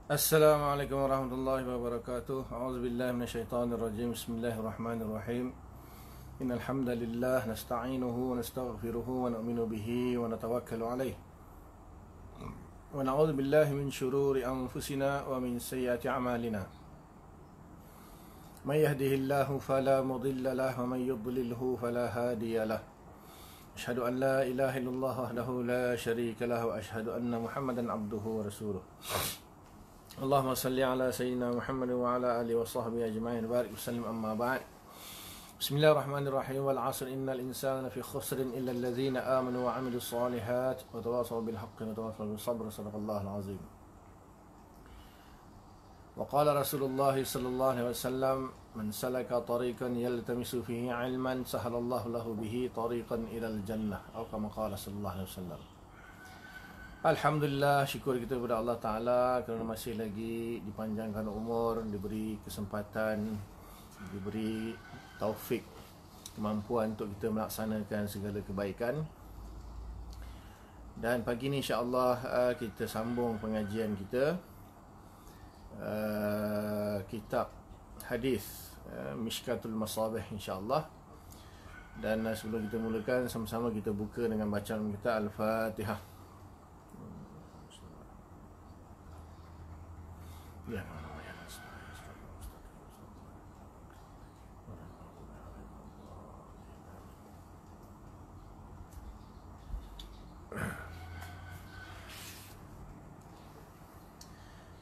Assalamualaikum warahmatullahi wabarakatuh. A'udzubillahi minasyaitonir rajim. Bismillahirrahmanirrahim. Innal hamdalillah nasta'inuhu wa nastaghfiruhu wa nu'minu bihi wa natawakkalu alayh. Wa na'udzu billahi min shururi anfusina wa min sayyiati a'malina. May yahdihillahu fala mudilla lahu wa may yudlilhu fala hadiya lahu. Asyhadu an la ilaha illallah wahdahu la syarika lahu wa asyhadu anna Muhammadan abduhu wa rasuluh. Allahumma salli ala sayyidina Muhammad wa ala alihi wa sahbihi ajma'in barik wasallim amma ba'd. Bismillahirrahmanirrahim. Wal 'asr innal insana lafi khusrin illa alladhina amanu wa 'amilus solihat wa tawasaw bil haqqi wa tawasaw bis sabr. Shadaqallahul 'azim. Wa qala Rasulullah sallallahu alaihi wasallam, man salaka tariqan yaltamisu fihi 'ilman sahalallahu lahu bihi tariqan ilal jannah. Atau kama qala sallallahu alaihi wasallam. Alhamdulillah, syukur kita kepada Allah Ta'ala kerana masih lagi dipanjangkan umur, diberi kesempatan, diberi taufik, kemampuan untuk kita melaksanakan segala kebaikan. Dan pagi ini insya-Allah kita sambung pengajian kita, kitab hadis Mishkatul Masabih insya-Allah. Dan sebelum kita mulakan, sama-sama kita buka dengan bacaan kita Al-Fatihah. Ya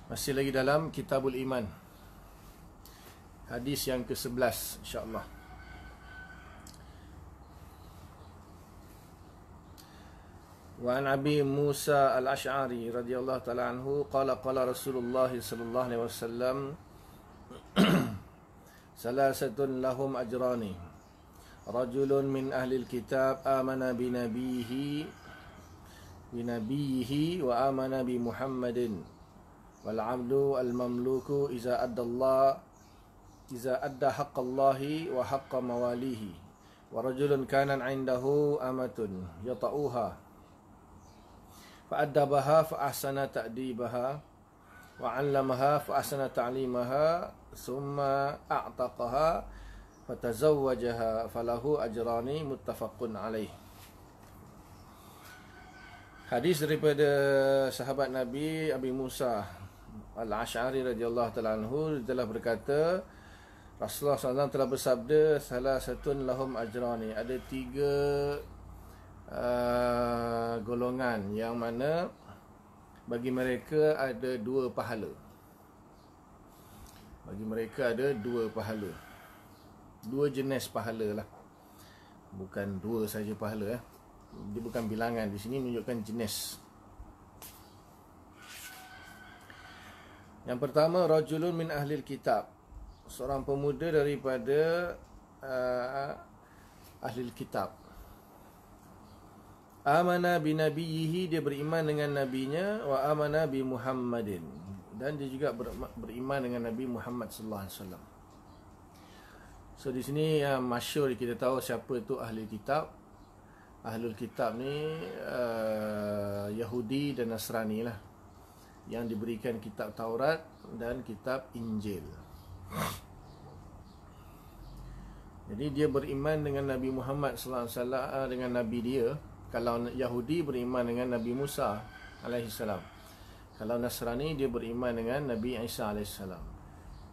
masih lagi dalam Kitabul Iman, hadis yang ke-11 insya-Allah. Wa an Abi Musa al-Ash'ari radhiyallahu ta'ala anhu qala qala Rasulullah sallallahu alaihi wasallam, salasatun lahum ajrani, rajulun min ahli al-kitab amana bi nabiyhi wa amana bi Muhammadin wal 'abdu al-mamluku iza adda haqqallahi wa haqqa mawalihi wa rajulun kana 'indahu amatun yata'uha fa'addabaha fa'ahsana ta'dibaha wa 'allamaha fa'ahsana ta'limaha thumma a'taqaha fatazawwajaha falahu ajrani, muttafaqun alaih. Hadis daripada sahabat Nabi Abi Musa al-Ash'ari radhiyallahu ta'ala anhu telah berkata, Rasulullah SAW telah bersabda, salasatun lahum ajrani, ada tiga golongan yang mana bagi mereka ada dua pahala. Bagi mereka ada dua pahala, dua jenis pahala lah, bukan dua saja pahala. Dia bukan bilangan, di sini menunjukkan jenis. Yang pertama, rajulun min ahlil kitab, seorang pemuda daripada ahlil kitab. Amana bi nabiyhi, dia beriman dengan nabinya, wa amana bi Muhammadin, dan dia juga beriman dengan Nabi Muhammad sallallahu alaihi wasallam. So di sini masyhur kita tahu siapa tu ahli kitab. Ahlul kitab ni Yahudi dan Nasrani lah, yang diberikan kitab Taurat dan kitab Injil. Jadi dia beriman dengan Nabi Muhammad sallallahu alaihi wasallam, dengan nabi dia. Kalau Yahudi beriman dengan Nabi Musa alaihissalam. Kalau Nasrani dia beriman dengan Nabi Isa alaihissalam.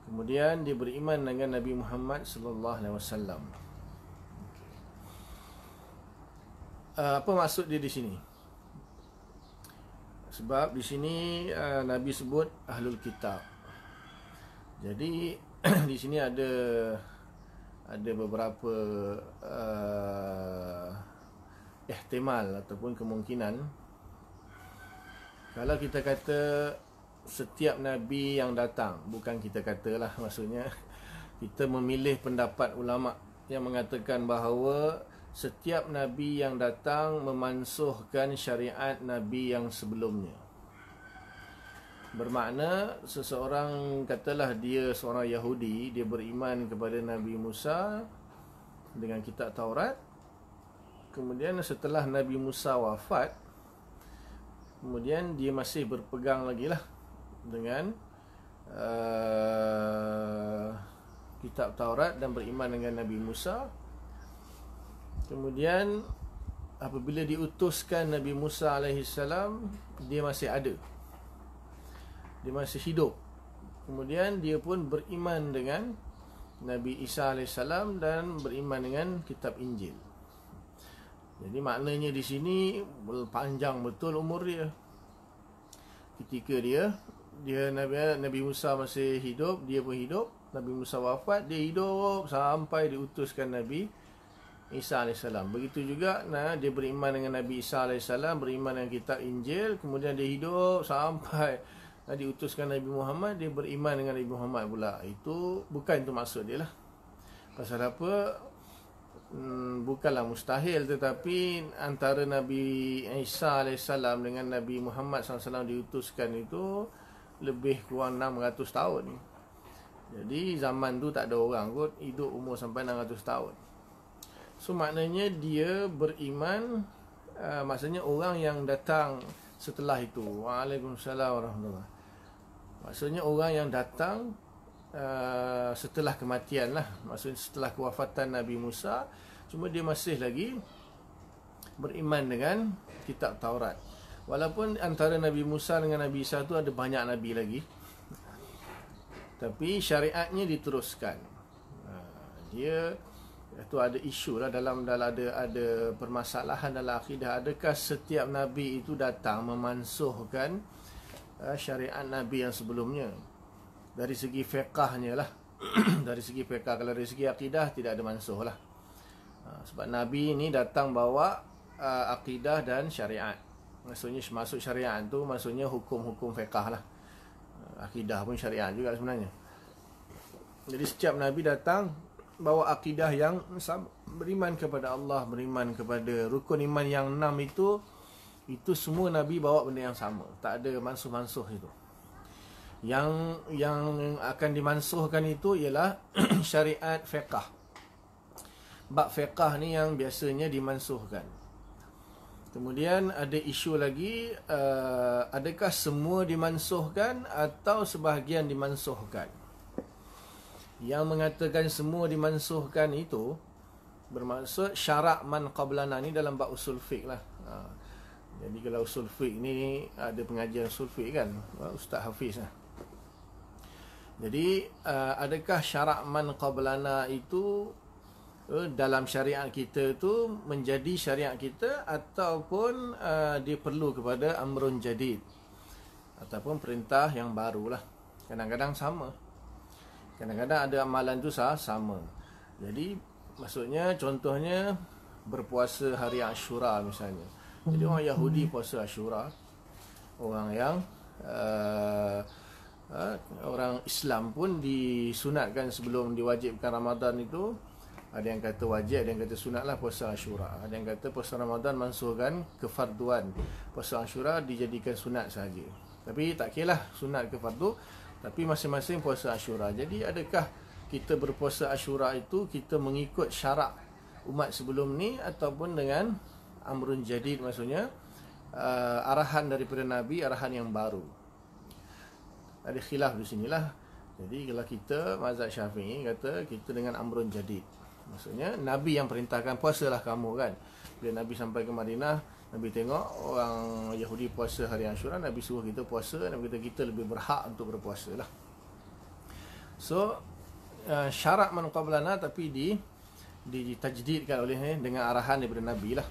Kemudian dia beriman dengan Nabi Muhammad sallallahu alaihi wasallam. Apa maksud dia di sini? Sebab di sini Nabi sebut ahlul kitab. Jadi di sini ada beberapa ihtimal ataupun kemungkinan. Kalau kita kata setiap Nabi yang datang, bukan kita katalah, maksudnya kita memilih pendapat ulama yang mengatakan bahawa setiap Nabi yang datang memansuhkan syariat Nabi yang sebelumnya. Bermakna seseorang, katalah dia seorang Yahudi, dia beriman kepada Nabi Musa dengan kitab Taurat. Kemudian setelah Nabi Musa wafat, kemudian dia masih berpegang lagi lah dengan kitab Taurat dan beriman dengan Nabi Musa. Kemudian apabila diutuskan Nabi Musa alaihissalam, dia masih ada, dia masih hidup. Kemudian dia pun beriman dengan Nabi Isa alaihissalam dan beriman dengan kitab Injil. Jadi maknanya di sini panjang betul umur dia. Ketika dia Nabi Musa masih hidup, dia pun hidup. Nabi Musa wafat, dia hidup sampai diutuskan Nabi Isa AS. Begitu juga dia beriman dengan Nabi Isa AS, beriman dengan kitab Injil. Kemudian dia hidup sampai diutuskan Nabi Muhammad, dia beriman dengan Nabi Muhammad pula. Itu bukan itu maksud dia lah. Pasal apa? Bukanlah mustahil, tetapi antara Nabi Isa AS dengan Nabi Muhammad SAW diutuskan itu lebih kurang 600 tahun. Jadi zaman tu tak ada orang kot hidup umur sampai 600 tahun. So maknanya dia beriman, maksudnya orang yang datang setelah itu. Waalaikumsalam warahmatullahi. Maksudnya orang yang datang setelah kematian lah, maksudnya setelah kewafatan Nabi Musa, cuma dia masih lagi beriman dengan kitab Taurat. Walaupun antara Nabi Musa dengan Nabi Isa tu ada banyak Nabi lagi, tapi syariatnya diteruskan. Dia itu ada isu lah dalam ada permasalahan dalam akidah. Adakah setiap Nabi itu datang memansuhkan syariat Nabi yang sebelumnya? Dari segi fiqahnya lah. Dari segi fiqah. Kalau dari segi akidah tidak ada mansuh lah. Sebab Nabi ni datang bawa akidah dan syariat. Maksudnya masuk syariat tu maksudnya hukum-hukum fiqah lah. Akidah pun syariat juga sebenarnya. Jadi setiap Nabi datang bawa akidah yang sama, beriman kepada Allah, beriman kepada rukun iman yang 6 itu semua Nabi bawa benda yang sama. Tak ada mansuh-mansuh itu. Yang akan dimansuhkan itu ialah syariat fiqah. Bab fiqah ni yang biasanya dimansuhkan. Kemudian ada isu lagi, adakah semua dimansuhkan atau sebahagian dimansuhkan? Yang mengatakan semua dimansuhkan itu bermaksud syarak man qablana ni dalam bab usul fiqh lah. Jadi kalau usul fiqh ni ada pengajian usul fiqh kan, Ustaz Hafiz lah. Jadi adakah syarak man qablana itu dalam syariat kita tu menjadi syariat kita, ataupun dia perlu kepada amrun jadid, ataupun perintah yang baru lah. Kadang-kadang sama, kadang-kadang ada amalan tu sama. Jadi maksudnya contohnya berpuasa hari Ashura misalnya. Jadi orang Yahudi puasa Ashura, orang yang orang Islam pun disunatkan sebelum diwajibkan Ramadan itu. Ada yang kata wajib, ada yang kata sunat lah puasa Ashura. Ada yang kata puasa Ramadan mansuhkan kefarduan, puasa Ashura dijadikan sunat sahaja. Tapi tak kira lah sunat ke fardu, tapi masing-masing puasa Ashura. Jadi adakah kita berpuasa Ashura itu kita mengikut syarak umat sebelum ni, ataupun dengan amrun jadid, maksudnya arahan daripada Nabi, arahan yang baru? Ada khilaf di sinilah. Jadi kalau kita mazhab Syafi'i kata kita dengan amrun jadid, maksudnya Nabi yang perintahkan puasalah kamu kan. Bila Nabi sampai ke Madinah, Nabi tengok orang Yahudi puasa hari Ashura, Nabi suruh kita puasa. Nabi kata kita lebih berhak untuk berpuasa lah. So syarat man qablana, tapi ditajdidkan olehnya dengan arahan daripada Nabi lah.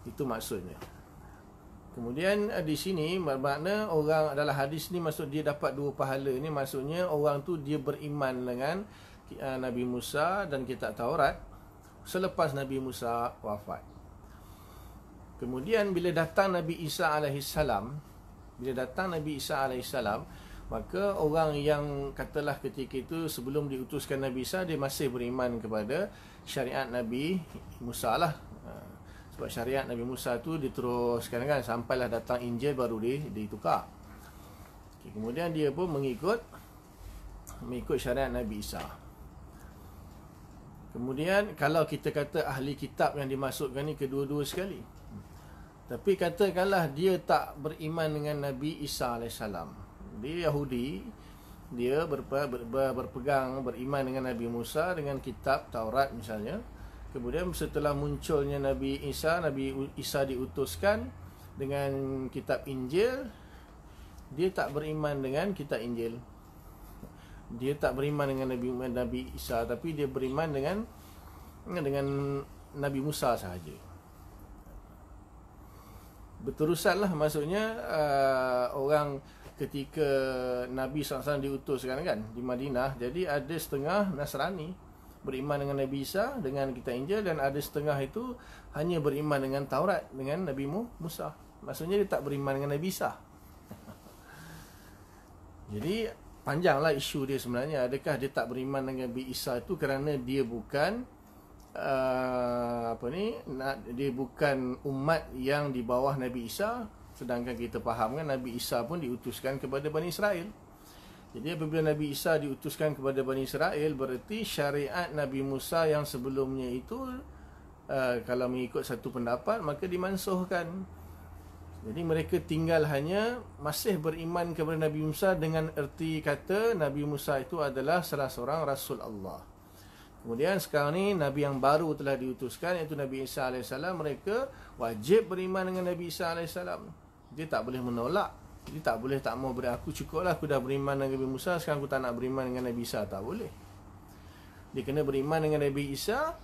Itu maksudnya. Kemudian di sini bermakna orang dalam hadis ni maksud dia dapat 2 pahala ni, maksudnya orang tu dia beriman dengan Nabi Musa dan kitab Taurat selepas Nabi Musa wafat. Kemudian bila datang Nabi Isa alaihissalam, maka orang yang katalah ketika itu sebelum diutuskan Nabi Isa, dia masih beriman kepada syariat Nabi Musa lah. Sebab syariat Nabi Musa tu diteruskan kan, sampailah datang Injil baru ditukar. Kemudian dia pun mengikut syariat Nabi Isa. Kemudian kalau kita kata ahli kitab yang dimasukkan ni kedua-dua sekali, Tapi katakanlah dia tak beriman dengan Nabi Isa AS. Dia Yahudi, dia berpegang, beriman dengan Nabi Musa, dengan kitab Taurat misalnya. Kemudian setelah munculnya Nabi Isa diutuskan dengan kitab Injil, dia tak beriman dengan kitab Injil. Dia tak beriman dengan Nabi Isa, tapi dia beriman dengan Nabi Musa sahaja. Berterusanlah, maksudnya orang ketika Nabi SAW diutuskan kan di Madinah, jadi ada setengah Nasrani beriman dengan Nabi Isa dengan kitab Injil, dan ada setengah itu hanya beriman dengan Taurat, dengan Nabi Musa. Maksudnya dia tak beriman dengan Nabi Isa. Jadi panjanglah isu dia sebenarnya. Adakah dia tak beriman dengan Nabi Isa itu kerana dia bukan dia bukan umat yang di bawah Nabi Isa, sedangkan kita faham kan Nabi Isa pun diutuskan kepada Bani Israel. Jadi apabila Nabi Isa diutuskan kepada Bani Israel, berarti syariat Nabi Musa yang sebelumnya itu kalau mengikut satu pendapat maka dimansuhkan. Jadi mereka tinggal hanya masih beriman kepada Nabi Musa dengan erti kata Nabi Musa itu adalah salah seorang Rasul Allah. Kemudian sekarang ni Nabi yang baru telah diutuskan, iaitu Nabi Isa AS. Mereka wajib beriman dengan Nabi Isa AS. Dia tak boleh menolak. Dia tak boleh tak mau aku cukuplah, aku dah beriman dengan Nabi Musa, sekarang aku tak nak beriman dengan Nabi Isa. Tak boleh. Dia kena beriman dengan Nabi Isa,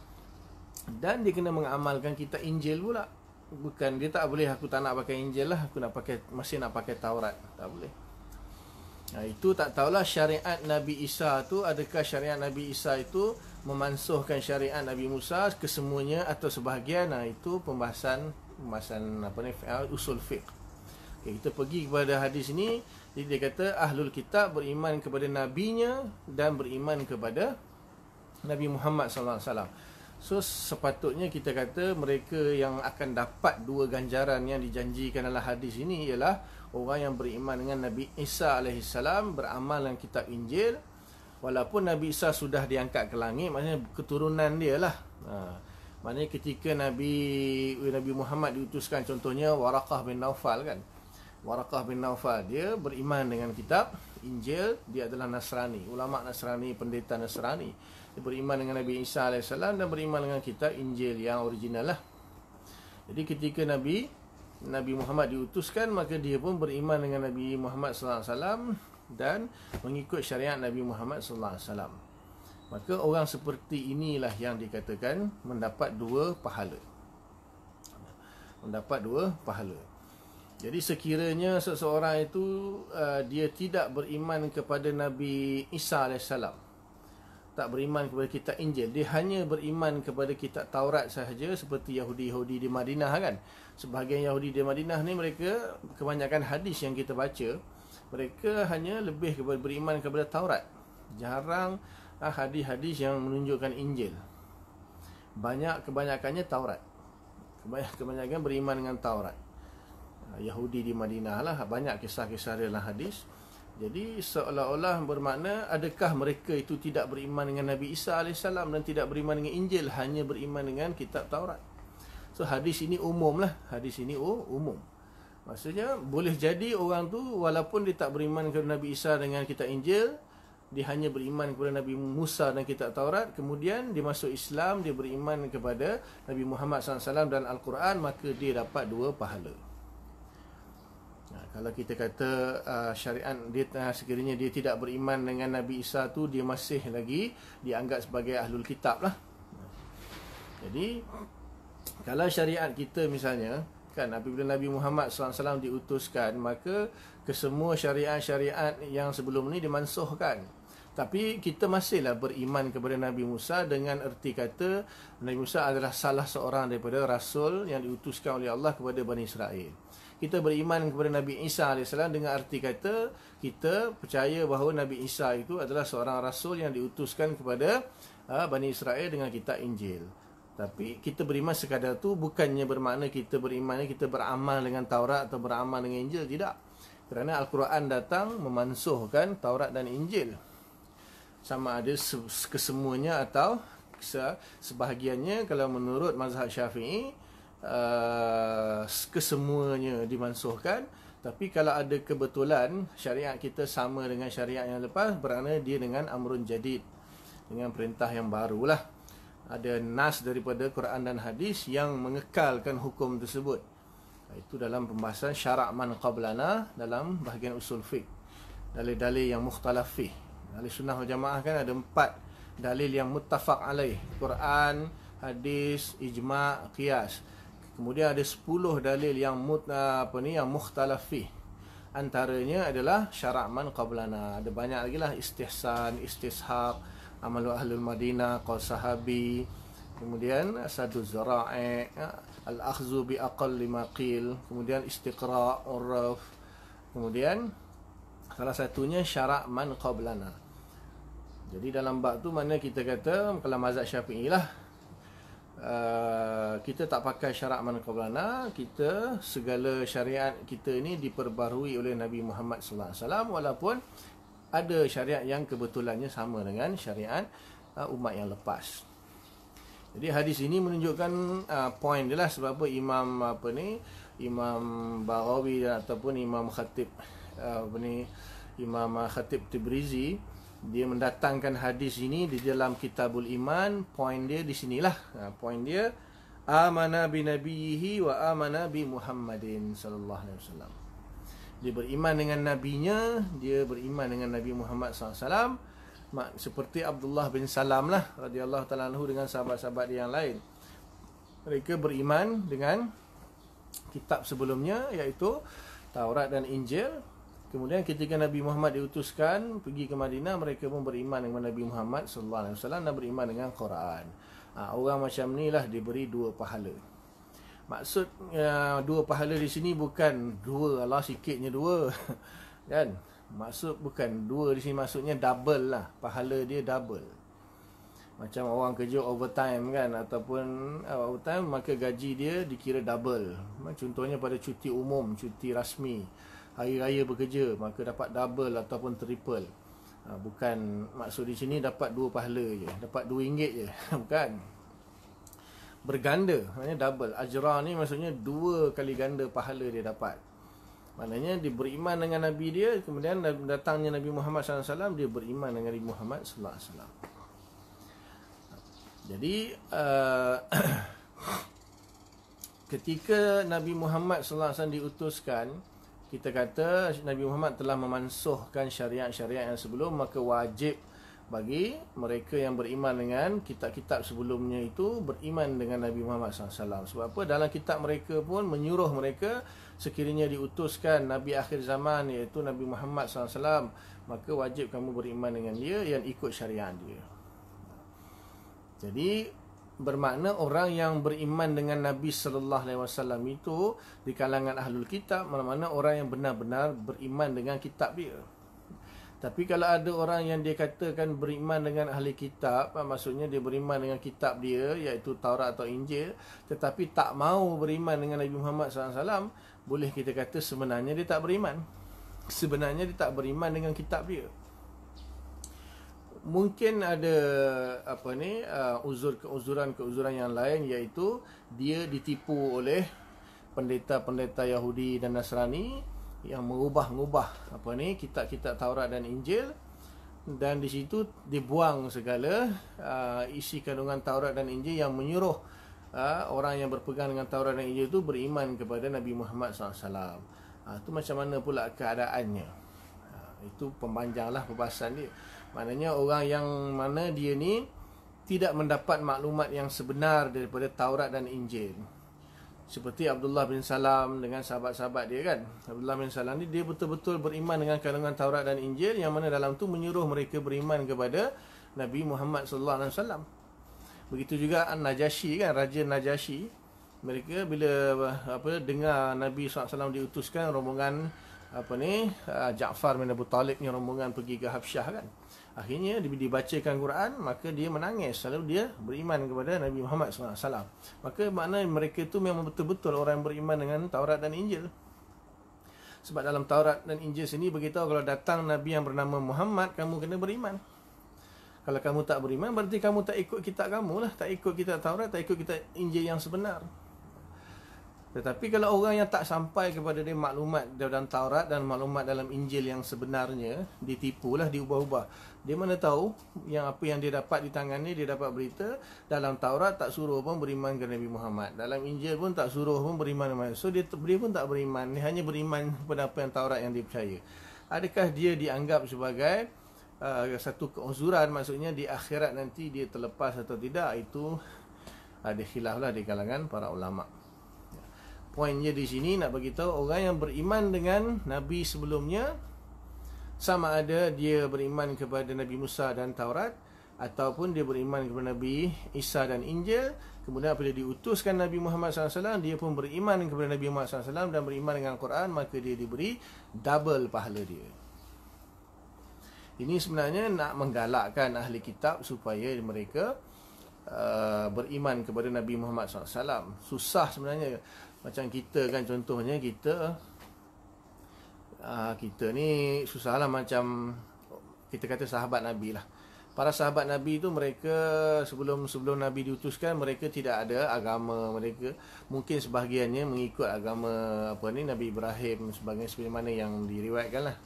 dan dia kena mengamalkan kitab Injil pula. Bukan, dia tak boleh aku tak nak pakai Injil lah, aku masih nak pakai Taurat. Tak boleh. Itu tak tahulah syariat Nabi Isa tu, adakah syariat Nabi Isa itu memansuhkan syariat Nabi Musa kesemuanya atau sebahagian. Itu pembahasan usul fiqh. Okay, kita pergi kepada hadis ini. Jadi dia kata Ahlul Kitab beriman kepada nabinya dan beriman kepada Nabi Muhammad SAW. So sepatutnya kita kata mereka yang akan dapat dua ganjaran yang dijanjikan dalam hadis ini ialah orang yang beriman dengan Nabi Isa AS, beramal dengan kitab Injil. Walaupun Nabi Isa sudah diangkat ke langit, maknanya keturunan dia lah. Maknanya ketika Nabi Muhammad diutuskan, contohnya Waraqah bin Naufal kan. Waraqah bin Naufal, dia beriman dengan kitab Injil, dia adalah Nasrani, ulama Nasrani, pendeta Nasrani. Dia beriman dengan Nabi Isa AS dan beriman dengan kitab Injil yang original lah. Jadi ketika Nabi Muhammad diutuskan, maka dia pun beriman dengan Nabi Muhammad SAW dan mengikut syariat Nabi Muhammad SAW. Maka orang seperti inilah yang dikatakan mendapat dua pahala. Mendapat dua pahala. Jadi sekiranya seseorang itu dia tidak beriman kepada Nabi Isa AS, tak beriman kepada kitab Injil, dia hanya beriman kepada kitab Taurat sahaja, seperti Yahudi di Madinah kan. Sebahagian Yahudi di Madinah ni, mereka kebanyakan hadis yang kita baca, mereka hanya lebih kepada beriman kepada Taurat. Jarang hadis-hadis yang menunjukkan Injil. Kebanyakannya Taurat. Kebanyakan beriman dengan Taurat. Yahudi di Madinah lah, banyak kisah-kisah dalam hadis. Jadi seolah-olah bermakna adakah mereka itu tidak beriman dengan Nabi Isa AS dan tidak beriman dengan Injil, hanya beriman dengan kitab Taurat. So hadis ini umum lah. Hadis ini umum. Maksudnya boleh jadi orang tu walaupun dia tak beriman kepada Nabi Isa dengan kitab Injil, dia hanya beriman kepada Nabi Musa dan kitab Taurat, kemudian dia masuk Islam, dia beriman kepada Nabi Muhammad SAW dan Al-Quran, maka dia dapat dua pahala. Kalau kita kata syariat dia, sekiranya dia tidak beriman dengan Nabi Isa tu, dia masih lagi dianggap sebagai Ahlul Kitab lah. Jadi kalau syariat kita misalnya kan, apabila Nabi Muhammad SAW diutuskan, maka kesemua syariat-syariat yang sebelum ni dimansuhkan. Tapi kita masihlah beriman kepada Nabi Musa dengan erti kata Nabi Musa adalah salah seorang daripada Rasul yang diutuskan oleh Allah kepada Bani Israel. Kita beriman kepada Nabi Isa AS dengan arti kata kita percaya bahawa Nabi Isa itu adalah seorang Rasul yang diutuskan kepada Bani Israel dengan kitab Injil. Tapi kita beriman sekadar tu bukannya bermakna kita beriman, kita beramal dengan Taurat atau beramal dengan Injil. Tidak. Kerana Al-Quran datang memansuhkan Taurat dan Injil. Sama ada kesemuanya atau sebahagiannya. Kalau menurut mazhab Syafi'i, kesemuanya dimansuhkan. Tapi kalau ada kebetulan syariat kita sama dengan syariat yang lepas, bermakna dia dengan amrun jadid, dengan perintah yang barulah. Ada nas daripada Quran dan hadis yang mengekalkan hukum tersebut. Itu dalam pembahasan syarak man qablana dalam bahagian usul fiqh. Dalil-dalil yang mukhtalaf fih. Ahli sunnah wal jamaah kan ada 4 dalil yang muttafaq alaih. Quran, hadis, ijma', qiyas. Kemudian ada 10 dalil yang yang mukhtalaf fih. Antaranya adalah syarak man qablana. Ada banyak lagi lah, istihsan, istishab, amalu ahlul Madinah, qaul sahabi, kemudian saduz zara'i, al-akhzu bi aqalli ma qil, kemudian istiqra' urraf, kemudian salah satunya syarak man qablana. Jadi dalam bab tu mana kita kata kalau mazhab Syafi'i lah, kita tak pakai syarak man qablana, kita segala syariat kita ni diperbarui oleh Nabi Muhammad sallallahu alaihi wasallam, walaupun ada syariat yang kebetulannya sama dengan syariat umat yang lepas. Jadi hadis ini menunjukkan poin dia lah, sebab apa Imam Baghawi ataupun Imam Khatib Imam Khatib Tibrizi, dia mendatangkan hadis ini di dalam Kitabul Iman. Poin dia di sinilah. Poin dia, amana bi nabiyhi wa amana bi Muhammadin sallallahu alaihi wasallam. Dia beriman dengan nabinya, dia beriman dengan Nabi Muhammad sallallahu alaihi wasallam. Seperti Abdullah bin Salam lah radhiyallahu ta'ala anhu dengan sahabat-sahabat dia yang lain. Mereka beriman dengan kitab sebelumnya, iaitu Taurat dan Injil. Kemudian ketika Nabi Muhammad diutuskan pergi ke Madinah, mereka pun beriman dengan Nabi Muhammad sallallahu alaihi wasallam dan beriman dengan Quran. Orang macam ni lah diberi 2 pahala. Maksud 2 pahala di sini bukan 2, Allah sikitnya 2 kan? Maksud bukan 2 di sini, maksudnya double lah. Pahala dia double. Macam orang kerja overtime kan, ataupun overtime, maka gaji dia dikira double. Contohnya pada cuti umum, cuti rasmi, hari raya bekerja, maka dapat double ataupun triple. Bukan maksud di sini dapat 2 pahala je, dapat RM2 je. Bukan. Berganda, maknanya double. Ajra ni maksudnya 2 kali ganda pahala dia dapat. Maknanya dia beriman dengan Nabi dia, kemudian datangnya Nabi Muhammad SAW, dia beriman dengan Nabi Muhammad SAW. Jadi ketika Nabi Muhammad SAW diutuskan, kita kata Nabi Muhammad telah memansuhkan syariat-syariat yang sebelum, maka wajib bagi mereka yang beriman dengan kitab-kitab sebelumnya itu beriman dengan Nabi Muhammad SAW. Sebab apa? Dalam kitab mereka pun menyuruh mereka, sekiranya diutuskan Nabi akhir zaman, iaitu Nabi Muhammad SAW, maka wajib kamu beriman dengan dia yang ikut syariat dia. Jadi bermakna orang yang beriman dengan Nabi SAW itu di kalangan ahlul kitab, mana-mana orang yang benar-benar beriman dengan kitab dia. Tapi kalau ada orang yang dia katakan beriman dengan ahli kitab, maksudnya dia beriman dengan kitab dia, iaitu Taurat atau Injil, tetapi tak mau beriman dengan Nabi Muhammad SAW, boleh kita kata sebenarnya dia tak beriman. Sebenarnya dia tak beriman dengan kitab dia. Mungkin ada keuzuran yang lain, iaitu dia ditipu oleh pendeta-pendeta Yahudi dan Nasrani yang mengubah-ubah kitab-kitab Taurat dan Injil, dan di situ dibuang segala isi kandungan Taurat dan Injil yang menyuruh orang yang berpegang dengan Taurat dan Injil itu beriman kepada Nabi Muhammad SAW. Itu macam mana pula keadaannya? Itu pemanjanglah pembahasan dia. Maknanya orang yang mana dia ni tidak mendapat maklumat yang sebenar daripada Taurat dan Injil. Seperti Abdullah bin Salam dengan sahabat-sahabat dia kan. Abdullah bin Salam ni dia betul-betul beriman dengan kandungan Taurat dan Injil, yang mana dalam tu menyuruh mereka beriman kepada Nabi Muhammad SAW. Begitu juga An-Najasyi kan, Raja Najasyi. Mereka bila dengar Nabi SAW diutuskan rombongan Ja'far bin Abu Talib ni, rombongan pergi ke Habsyah kan. Akhirnya dibacakan Quran, maka dia menangis, lalu dia beriman kepada Nabi Muhammad SAW. Maka makna mereka itu memang betul-betul orang yang beriman dengan Taurat dan Injil. Sebab dalam Taurat dan Injil sini beritahu kalau datang Nabi yang bernama Muhammad, kamu kena beriman. Kalau kamu tak beriman, berarti kamu tak ikut kitab kamu lah, tak ikut kitab Taurat, tak ikut kitab Injil yang sebenar. Tetapi kalau orang yang tak sampai kepada dia maklumat dalam Taurat dan maklumat dalam Injil yang sebenarnya, ditipulah, diubah-ubah. Dia mana tahu yang apa yang dia dapat di tangan ni, dia dapat berita dalam Taurat tak suruh pun beriman kepada Nabi Muhammad, dalam Injil pun tak suruh pun beriman kepada Muhammad. So dia pun tak beriman, dia hanya beriman kepada apa yang Taurat yang dia percaya. Adakah dia dianggap sebagai satu keuzuran, maksudnya di akhirat nanti dia terlepas atau tidak? Itu ada khilaf lah di kalangan para ulama. Poinnya di sini nak bagi tahu orang yang beriman dengan Nabi sebelumnya, sama ada dia beriman kepada Nabi Musa dan Taurat, ataupun dia beriman kepada Nabi Isa dan Injil, kemudian apabila diutuskan Nabi Muhammad SAW, dia pun beriman kepada Nabi Muhammad SAW dan beriman dengan Quran, maka dia diberi double pahala dia. Ini sebenarnya nak menggalakkan ahli kitab supaya mereka beriman kepada Nabi Muhammad SAW. Susah sebenarnya. Macam kita kan, contohnya kita ni susahlah, macam kita kata sahabat Nabi lah. Para sahabat Nabi tu, mereka sebelum Nabi diutuskan, mereka tidak ada agama. Mereka mungkin sebahagiannya mengikut agama Nabi Ibrahim sebagaimana yang diriwayatkan lah.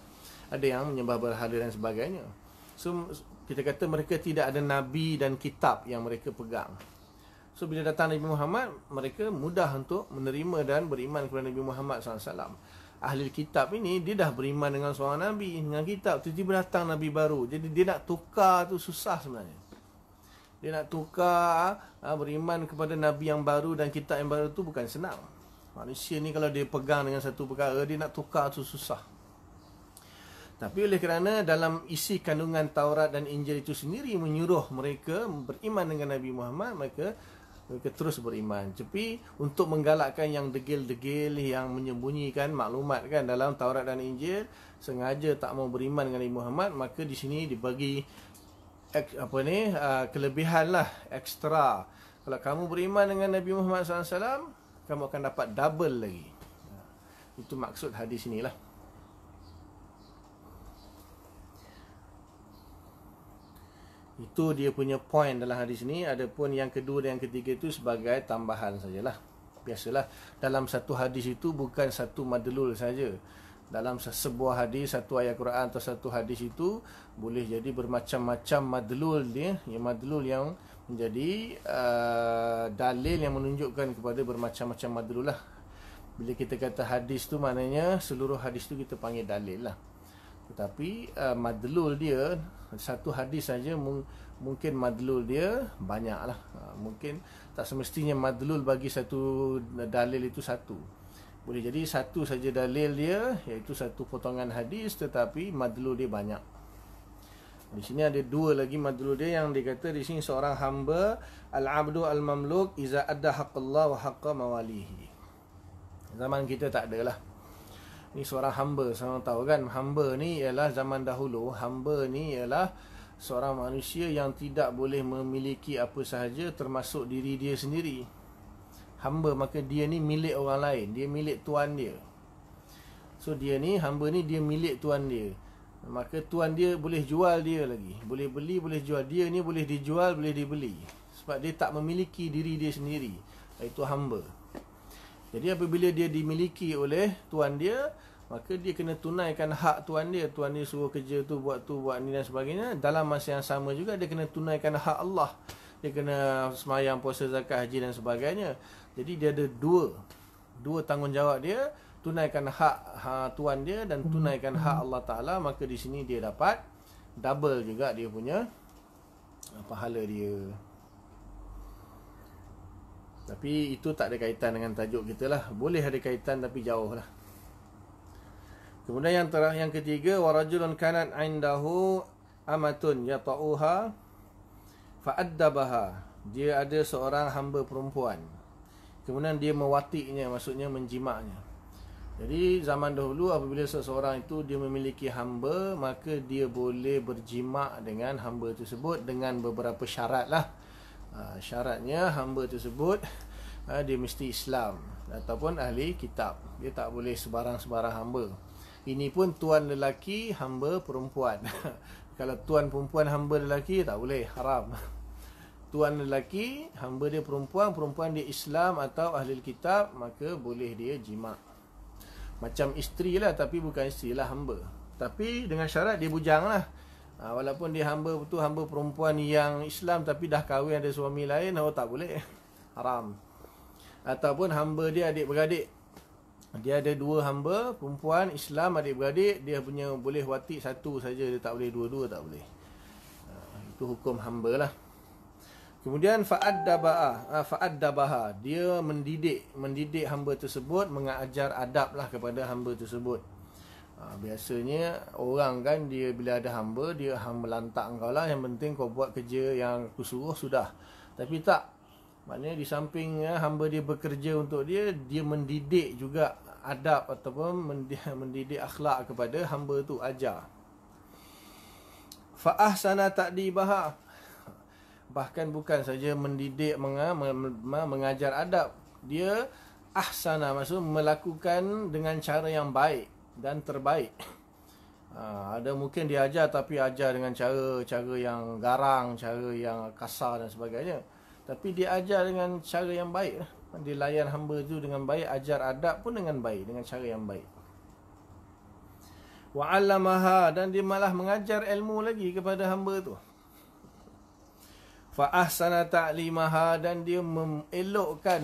Ada yang menyembah berhala dan sebagainya. So kita kata mereka tidak ada Nabi dan kitab yang mereka pegang. So bila datang Nabi Muhammad, mereka mudah untuk menerima dan beriman kepada Nabi Muhammad SAW. Ahli kitab ini, dia dah beriman dengan seorang Nabi, dengan kitab. Tiba-tiba datang Nabi baru. Jadi dia nak tukar tu susah sebenarnya. Dia nak tukar beriman kepada Nabi yang baru dan kitab yang baru tu bukan senang. Manusia ni kalau dia pegang dengan satu perkara, dia nak tukar tu susah. Tapi oleh kerana dalam isi kandungan Taurat dan Injil itu sendiri menyuruh mereka beriman dengan Nabi Muhammad, mereka terus beriman. Tapi untuk menggalakkan yang degil-degil, yang menyembunyikan maklumat kan dalam Taurat dan Injil, sengaja tak mau beriman dengan Nabi Muhammad, maka di sini dibagi kelebihan lah, ekstra. Kalau kamu beriman dengan Nabi Muhammad SAW, kamu akan dapat double lagi. Itu maksud hadis inilah. Itu dia punya point dalam hadis ni. Adapun yang kedua dan yang ketiga itu sebagai tambahan sajalah. Biasalah dalam satu hadis itu bukan satu madlul saja. Dalam sebuah hadis, satu ayat Quran atau satu hadis itu boleh jadi bermacam-macam madlul dia. Yang madlul yang menjadi dalil yang menunjukkan kepada bermacam-macam madlul lah. Bila kita kata hadis tu, maknanya seluruh hadis tu kita panggil dalil lah. Tetapi madlul dia, satu hadis saja mungkin madlul dia banyak lah. Mungkin tak semestinya madlul bagi satu dalil itu satu. Boleh jadi satu saja dalil dia, iaitu satu potongan hadis, tetapi madlul dia banyak. Di sini ada dua lagi madlul dia yang dikata di sini, seorang hamba al-abdu al-mamluk iza adda haqqallah wa haqqa mawalihi. Zaman kita tak ada lah. Ni seorang hamba, seorang tahu kan, hamba ni ialah zaman dahulu, hamba ni ialah seorang manusia yang tidak boleh memiliki apa sahaja termasuk diri dia sendiri. Hamba, maka dia ni milik orang lain, dia milik tuan dia. So dia ni, hamba ni dia milik tuan dia. Maka tuan dia boleh jual dia lagi, boleh beli, boleh jual. Dia ni boleh dijual, boleh dibeli, sebab dia tak memiliki diri dia sendiri. Itu hamba. Jadi apabila dia dimiliki oleh tuan dia, maka dia kena tunaikan hak tuan dia. Tuan dia suruh kerja tu, buat ni dan sebagainya. Dalam masa yang sama juga dia kena tunaikan hak Allah. Dia kena semayang, puasa, zakat, haji dan sebagainya. Jadi dia ada dua tanggungjawab dia. Tunaikan hak tuan dia dan tunaikan hak Allah Ta'ala. Maka di sini dia dapat double juga dia punya pahala dia. Tapi itu tak ada kaitan dengan tajuk kita lah. Boleh ada kaitan tapi jauh lah. Kemudian yang ketiga, warajulun kanat indahu amatun yata'uha fa'addabaha. Dia ada seorang hamba perempuan, kemudian dia mewatiknya, maksudnya menjimaknya. Jadi zaman dahulu apabila seseorang itu dia memiliki hamba, maka dia boleh berjimak dengan hamba tersebut dengan beberapa syarat lah. Syaratnya hamba tersebut dia mesti Islam ataupun ahli kitab. Dia tak boleh sebarang-sebarang hamba. Ini pun tuan lelaki, hamba perempuan. Kalau tuan perempuan, hamba lelaki, tak boleh, haram. tuan lelaki, hamba dia perempuan, perempuan dia Islam atau ahli kitab, maka boleh dia jima'. Macam isteri lah, tapi bukan isteri lah, hamba. Tapi dengan syarat dia bujang lah. Walaupun dia hamba betul, hamba perempuan yang Islam tapi dah kahwin ada suami lain, tak boleh. Haram. Ataupun hamba dia adik-beradik. Dia ada dua hamba, perempuan Islam adik-beradik, dia punya boleh watik satu saja, dia tak boleh dua-dua, tak boleh. Itu hukum hamba lah. Kemudian fa'addabaha, dia mendidik hamba tersebut, mengajar adab lah kepada hamba tersebut. Biasanya orang kan, dia bila ada hamba, dia melantak engkau lah, yang penting kau buat kerja yang aku suruh sudah. Tapi tak, maknanya di samping hamba dia bekerja untuk dia, dia mendidik juga adab ataupun mendidik akhlak kepada hamba tu, ajar. Fa'ahsana ta'dibaha, bahkan bukan saja mendidik, mengajar adab, dia ahsana, maksud melakukan dengan cara yang baik dan terbaik. Ada mungkin dia ajar tapi ajar dengan cara yang garang, cara yang kasar dan sebagainya. Tapi dia ajar dengan cara yang baik. Dia layan hamba tu dengan baik, ajar adab pun dengan baik, dengan cara yang baik. Wa'allamaha, dan dia malah mengajar ilmu lagi kepada hamba tu. Fa'ahsana ta'limaha, dan dia elokkan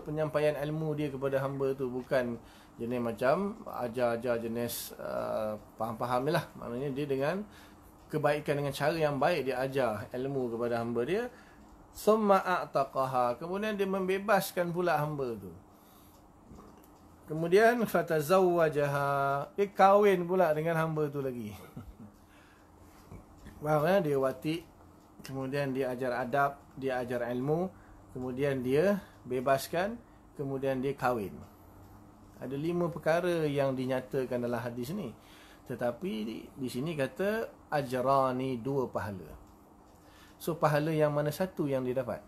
penyampaian ilmu dia kepada hamba tu. Bukan jenis macam ajar-ajar jenis faham-faham lah. Maknanya dia dengan kebaikan, dengan cara yang baik dia ajar ilmu kepada hamba dia. Summa a'taqaha, kemudian dia membebaskan pula hamba tu. Kemudian fatazawwajaha, dia kahwin pula dengan hamba tu lagi. Bahawa dia watik, kemudian dia ajar adab, dia ajar ilmu, kemudian dia bebaskan, kemudian dia kahwin. Ada 5 perkara yang dinyatakan dalam hadis ni. Tetapi di sini kata ajrani, 2 pahala. So pahala yang mana satu yang dia dapat?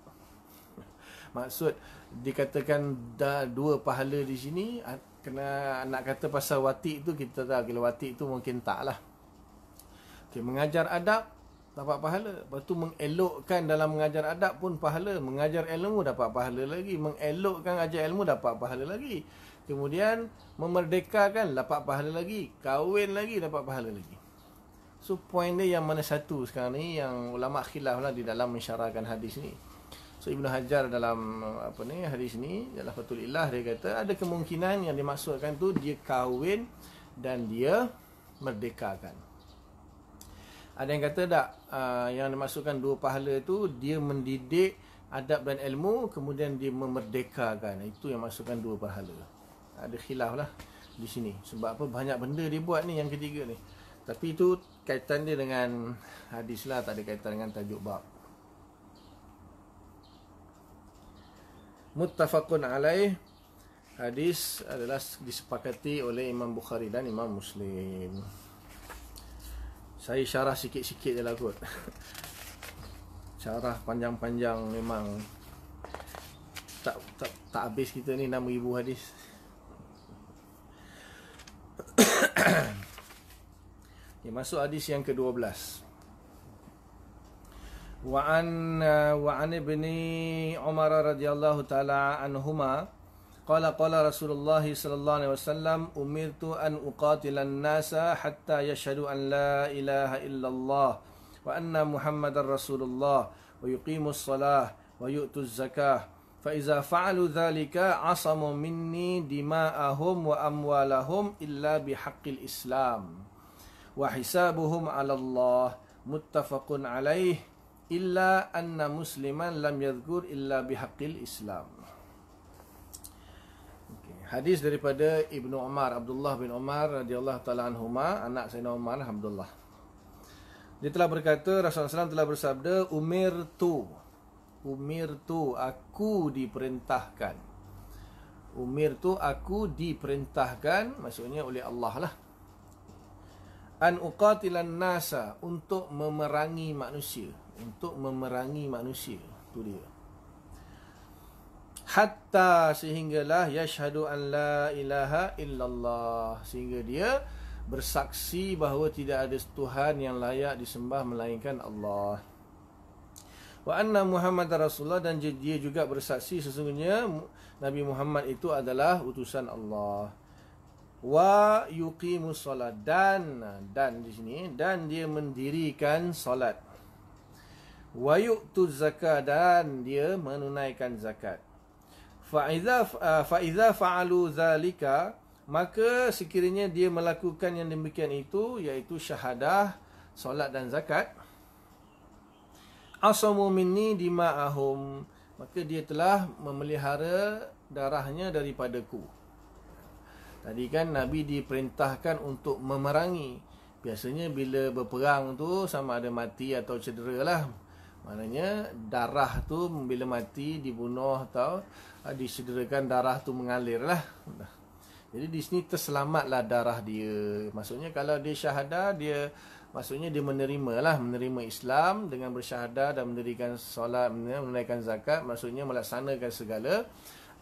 Maksud dikatakan 2 pahala di sini, kena nak kata pasal watik tu, kita tahu kalau watik tu mungkin tak lah. Okay, mengajar adab dapat pahala. Lepas tu mengelokkan dalam mengajar adab pun pahala. Mengajar ilmu dapat pahala lagi. Mengelokkan ajar ilmu dapat pahala lagi. Kemudian memerdekakan dapat pahala lagi. Kahwin lagi dapat pahala lagi. So point dia yang mana satu sekarang ni, yang ulama khilaf lah di dalam mensyarahkan hadis ni. So Ibn Hajar dalam hadis ni, dalam Fathul Ilah, dia kata ada kemungkinan yang dimaksudkan tu dia kahwin dan dia merdekakan. Ada yang kata tak, yang dimaksudkan 2 pahala tu dia mendidik adab dan ilmu, kemudian dia memerdekakan. Itu yang maksudkan 2 pahala. Ada khilaf lah di sini. Sebab apa, banyak benda dia buat ni yang ketiga ni. Tapi itu kaitan dia dengan hadis lah, tak ada kaitan dengan tajuk bab. Muttafaqun alaih, hadis adalah disepakati oleh Imam Bukhari dan Imam Muslim. Saya syarah sikit-sikit je lah kot. Syarah panjang-panjang memang tak habis kita ni 6,000 hadis. Masuk hadis yang ke-12. وعن ابن عمر رضي الله تعالى عنهما قال رسول الله صلى الله عليه وسلم أمرت أن أقاتل الناس حتى يشهدوا أن لا إله إلا الله وأن محمد رسول الله ويقيموا الصلاة ويؤتوا الزكاة فإذا فعلوا ذلك عصموا مني دماءهم وأموالهم إلا بحق الإسلام وحسابهم على الله متفق عليه illa anna musliman lam yadhkur illa bihaqqil Islam. Hadis daripada Ibnu Umar, Abdullah bin Umar radhiyallahu taala anhuma, anak Sayyidina Umar Abdullah. Dia telah berkata, Rasulullah SAW telah bersabda, umirtu, aku diperintahkan. Umirtu, aku diperintahkan, maksudnya oleh Allah lah. An uqatilan nasa, untuk memerangi manusia. Untuk memerangi manusia. Itu dia. Hatta, sehinggalah yashhadu an la ilaha illallah, sehingga dia bersaksi bahawa tidak ada Tuhan yang layak disembah melainkan Allah. Wa anna Muhammad Rasulullah, dan dia juga bersaksi sesungguhnya Nabi Muhammad itu adalah utusan Allah. Wa yuqimus solat, dan di sini, dan dia mendirikan solat. Wa yu'tuz zakat, dan dia menunaikan zakat. Fa iza fa'alu zalika, maka sekiranya dia melakukan yang demikian itu, iaitu syahadah, solat dan zakat, asamu minni dima'ahum, maka dia telah memelihara darahnya daripadaku. Tadi kan Nabi diperintahkan untuk memerangi. Biasanya bila berperang tu sama ada mati atau cedera lah. Maknanya darah tu bila mati, dibunuh atau disederakan, darah tu mengalir lah. Jadi di sini terselamatlah darah dia. Maksudnya kalau dia syahadah, dia maksudnya dia menerima Islam dengan bersyahadah dan mendirikan solat, menunaikan zakat, maksudnya melaksanakan segala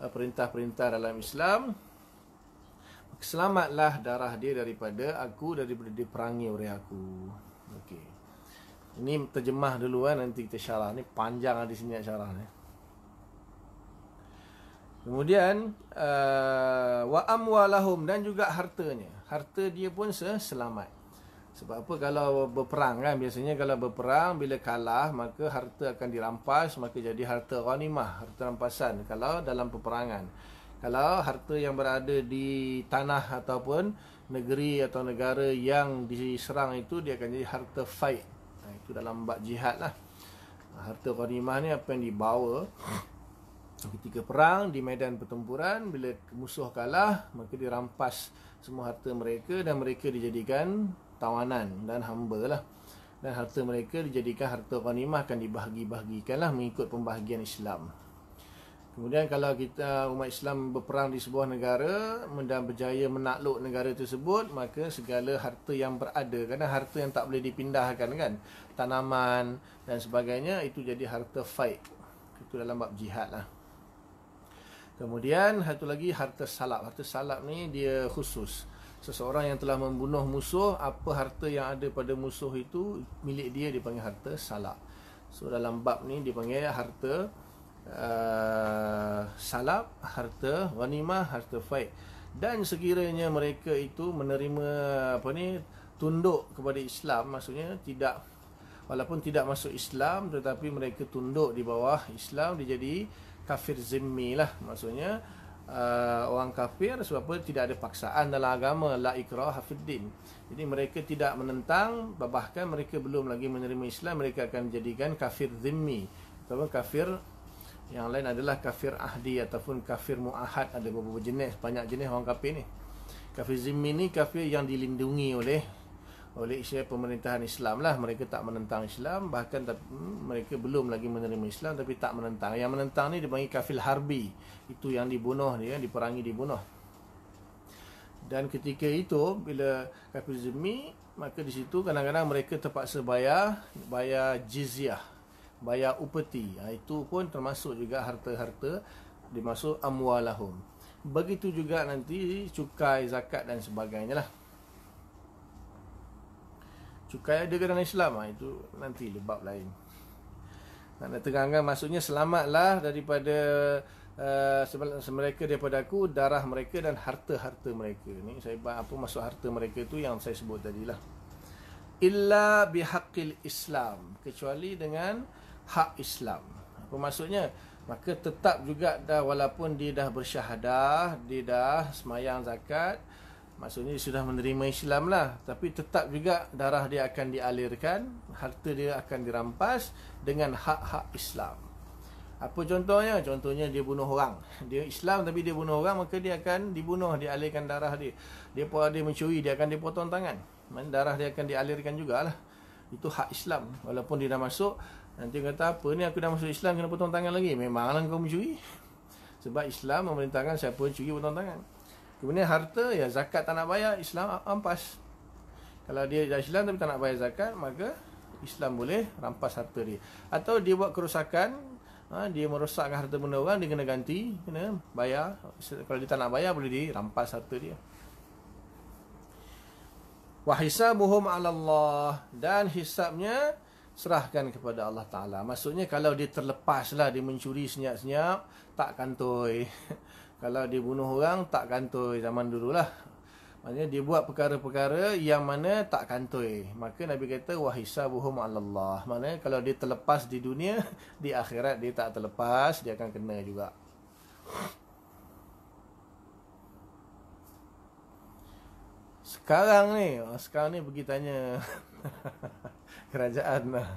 perintah-perintah dalam Islam. Selamatlah darah dia daripada diperangi oleh aku. Okey. Ini terjemah dulu nanti kita syarah. Ni panjang di sini nak syarah ni. Kemudian wa amwalahum, dan juga hartanya. Harta dia pun selamat. Sebab apa? Kalau berperang kan, biasanya kalau berperang, bila kalah maka harta akan dirampas, maka jadi harta ghanimah, harta rampasan kalau dalam peperangan. Kalau harta yang berada di tanah ataupun negeri atau negara yang diserang itu, dia akan jadi harta faid. Itu dalam bab jihad lah. Harta ghanimah ni apa yang dibawa ketika perang di medan pertempuran. Bila musuh kalah, maka dirampas semua harta mereka dan mereka dijadikan tawanan dan hamba lah. Dan harta mereka dijadikan harta ghanimah, akan dibahagi-bahagikan lah mengikut pembahagian Islam. Kemudian kalau kita umat Islam berperang di sebuah negara dan berjaya menakluk negara tersebut, maka segala harta yang berada, kerana harta yang tak boleh dipindahkan kan, tanaman dan sebagainya, itu jadi harta faid. Itu dalam bab jihad lah. Kemudian satu lagi harta salab. Harta salab ni dia khusus. Seseorang yang telah membunuh musuh, apa harta yang ada pada musuh itu milik dia, dipanggil harta salab. So dalam bab ni dipanggil harta salab, harta ghanimah, harta faid. Dan sekiranya mereka itu menerima tunduk kepada Islam, maksudnya tidak, walaupun tidak masuk Islam tetapi mereka tunduk di bawah Islam, dia jadi kafir zimmi lah. Maksudnya orang kafir sebab apa? Tidak ada paksaan dalam agama, la ikraha fiddin. Jadi mereka tidak menentang, bahkan mereka belum lagi menerima Islam, mereka akan dijadikan kafir zimmi. Ataupun kafir yang lain adalah kafir ahdi ataupun kafir muahad. Ada beberapa jenis, banyak jenis orang kafir ni. Kafir zimmi ni kafir yang dilindungi oleh pemerintahan Islam lah. Mereka tak menentang Islam, bahkan mereka belum lagi menerima Islam tapi tak menentang. Yang menentang ni dipanggil kafir harbi. Itu yang dibunuh dia, diperangi, dibunuh. Dan ketika itu bila kafir zimmi, maka di situ kadang-kadang mereka terpaksa bayar jizyah, bayar upeti. Itu pun termasuk juga harta-harta, dimasuk amwalahum. Begitu juga nanti cukai, zakat dan sebagainya lah. Cukai ada ke dalam Islam? Itu nanti bab lain. Nak terangkan maksudnya selamatlah daripada mereka daripada aku, darah mereka dan harta-harta mereka. Ni saya apa maksud harta mereka tu yang saya sebut tadilah. Illa bihaqqil Islam, kecuali dengan hak Islam. Apa maksudnya? Maka tetap juga dah, walaupun dia dah bersyahadah, dia dah semayang zakat, maksudnya dia sudah menerima Islam lah, tapi tetap juga darah dia akan dialirkan, harta dia akan dirampas dengan hak-hak Islam. Apa contohnya? Contohnya dia bunuh orang. Dia Islam tapi dia bunuh orang, maka dia akan dibunuh, dialirkan darah dia. Dia mencuri, dia akan dipotong tangan. Darah dia akan dialirkan jugalah. Itu hak Islam. Walaupun dia dah masuk, nanti kata apa ni, aku dah masuk Islam kena potong tangan lagi. Memanglah kau mencuri. Sebab Islam memerintahkan siapa mencuri potong tangan. Kemudian harta, ya zakat tak nak bayar, Islam ampas. Kalau dia dah Islam tapi tak nak bayar zakat, maka Islam boleh rampas harta dia. Atau dia buat kerosakan, dia merosakkan harta benda orang, dia kena ganti, kena bayar. Kalau dia tak nak bayar, boleh dirampas harta dia. Wa hisabuhum 'ala Allah, dan hisabnya serahkan kepada Allah Ta'ala. Maksudnya kalau dia terlepas lah, dia mencuri senyap-senyap, tak kantoi. Kalau dia bunuh orang, tak kantoi zaman dulu lah. Maksudnya dia buat perkara-perkara yang mana tak kantoi. Maka Nabi kata, wahisabuhum 'alallah. Maknanya kalau dia terlepas di dunia, di akhirat dia tak terlepas, dia akan kena juga. Sekarang ni pergi tanya kerajaan lah.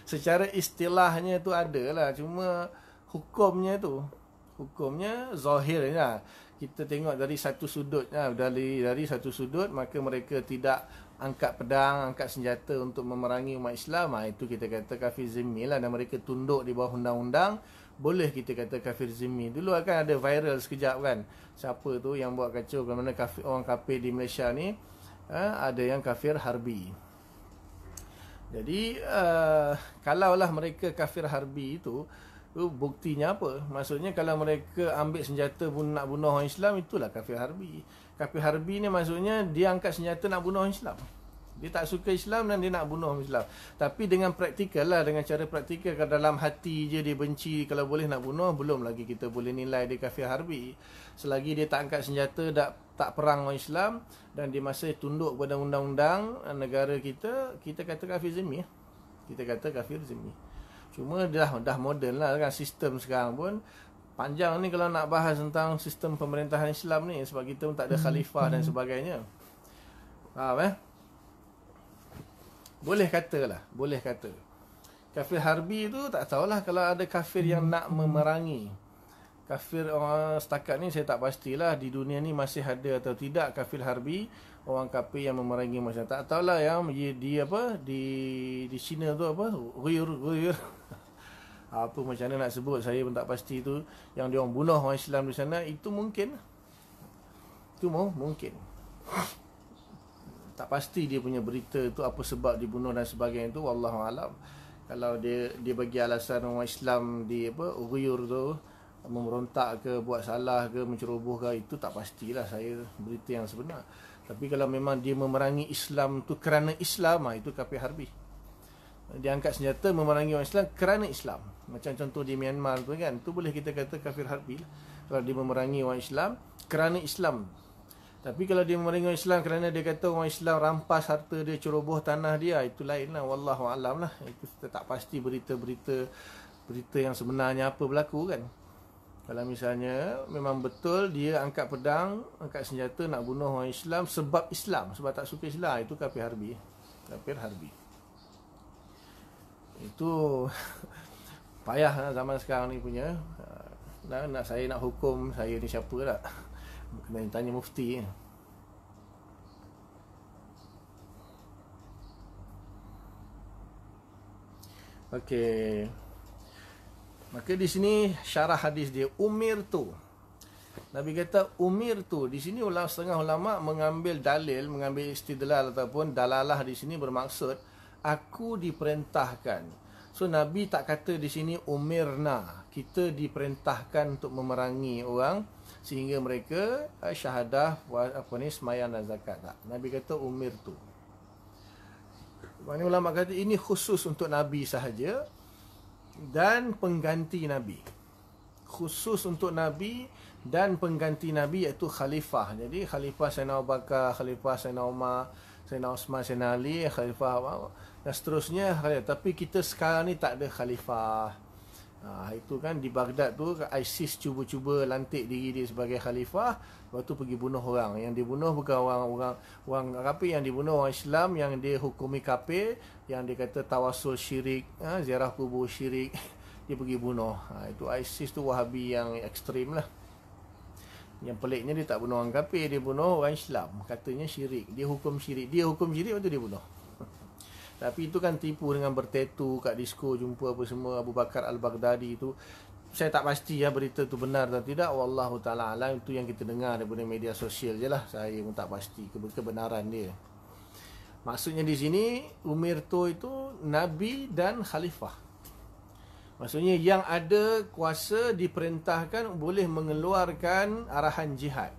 Secara istilahnya tu ada lah, cuma hukumnya zahirnya kita tengok dari satu sudut, dari satu sudut, maka mereka tidak angkat pedang, angkat senjata untuk memerangi umat Islam. Itu kita kata kafir zimmi lah, dan mereka tunduk di bawah undang-undang, boleh kita kata kafir zimmi. Dulu akan ada viral sekejap kan, siapa tu yang buat kacau bagaimana orang kafir di Malaysia ni, ada yang kafir harbi. Jadi kalaulah mereka kafir harbi itu buktinya apa? Maksudnya kalau mereka ambil senjata nak bunuh orang Islam, itulah kafir harbi. Kafir harbi ni maksudnya dia angkat senjata nak bunuh orang Islam. Dia tak suka Islam dan dia nak bunuh orang Islam. Tapi dengan praktikal lah, dengan cara praktikal, kalau dalam hati je dia benci, kalau boleh nak bunuh, belum lagi kita boleh nilai dia kafir harbi. Selagi dia tak angkat senjata, tak perang orang Islam, dan dia masih tunduk kepada undang-undang negara kita, kita kata kafir zimmi. Kita kata kafir zimmi. Cuma dah moden lah kan sistem sekarang pun. Panjang ni kalau nak bahas tentang sistem pemerintahan Islam ni, sebab kita pun tak ada khalifah dan sebagainya. Faham Boleh kata. Kafir harbi tu tak tahulah kalau ada kafir yang nak memerangi. Kafir orang setakat ni saya tak pastilah di dunia ni masih ada atau tidak kafir harbi, orang kafir yang memerangi masyarakat. Tak tahulah yang di apa di China tu apa Uyghur apa macam mana nak sebut, saya pun tak pasti tu, yang dia orang bunuh orang Islam di sana, itu mungkin. Tak pasti dia punya berita tu apa sebab dibunuh dan sebagainya tu, wallahu alam. Kalau dia bagi alasan orang Islam di Uyghur tu memberontak ke, buat salah ke, menceroboh ke, itu tak pastilah saya berita yang sebenar. Tapi kalau memang dia memerangi Islam tu kerana Islam, itu kafir harbi. Dia angkat senjata memerangi orang Islam kerana Islam. Macam contoh di Myanmar tu kan, tu boleh kita kata kafir harbi lah. Kalau dia memerangi orang Islam kerana Islam. Tapi kalau dia memerangi orang Islam kerana dia kata orang Islam rampas harta dia, ceroboh tanah dia, itu lain lah, wallahu alam lah. Itu kita tak pasti berita yang sebenarnya apa berlaku kan. Kalau misalnya memang betul dia angkat pedang, angkat senjata nak bunuh orang Islam, sebab tak suka Islam, itu kafir harbi. Itu payah zaman sekarang ni punya. Nak saya nak hukum, saya ni siapa tak? Kena tanya mufti. Okey. Maka di sini syarah hadis dia, umir tu. Nabi kata umir tu. Di sini setengah ulama mengambil dalil, mengambil istidlal ataupun dalalah di sini bermaksud aku diperintahkan. So Nabi tak kata di sini umirna, kita diperintahkan untuk memerangi orang sehingga mereka syahadah, sembahyang dan zakat. Tak. Nabi kata umir tu. Maknanya ulama kata ini khusus untuk Nabi sahaja dan pengganti Nabi. Khusus untuk Nabi dan pengganti Nabi, iaitu khalifah. Jadi khalifah Sayyidina Abu Bakar, khalifah Sayyidina Umar, Sayyidina Osman, Sayyidina Ali, khalifah dan seterusnya. Tapi kita sekarang ni tak ada khalifah. Itu kan di Baghdad tu ISIS cuba-cuba lantik diri dia sebagai khalifah, lepas tu pergi bunuh orang. Yang dibunuh bukan orang kafir, yang dibunuh orang Islam yang dia hukumi kafir, yang dia kata tawasul syirik, ziarah kubur syirik, dia pergi bunuh. Itu ISIS tu Wahabi yang ekstrim lah. Yang peliknya dia tak bunuh orang kafir, dia bunuh orang Islam, katanya syirik. Dia hukum syirik, lepas tu dia bunuh. Tapi itu kan tipu dengan bertatu kat disko, jumpa apa semua. Abu Bakar Al-Baghdadi itu, saya tak pasti berita tu benar atau tidak. Wallahu ta'ala alam. Itu yang kita dengar daripada media sosial je lah. Saya pun tak pasti kebenaran dia. Maksudnya di sini umirtu itu Nabi dan Khalifah. Maksudnya yang ada kuasa diperintahkan boleh mengeluarkan arahan jihad.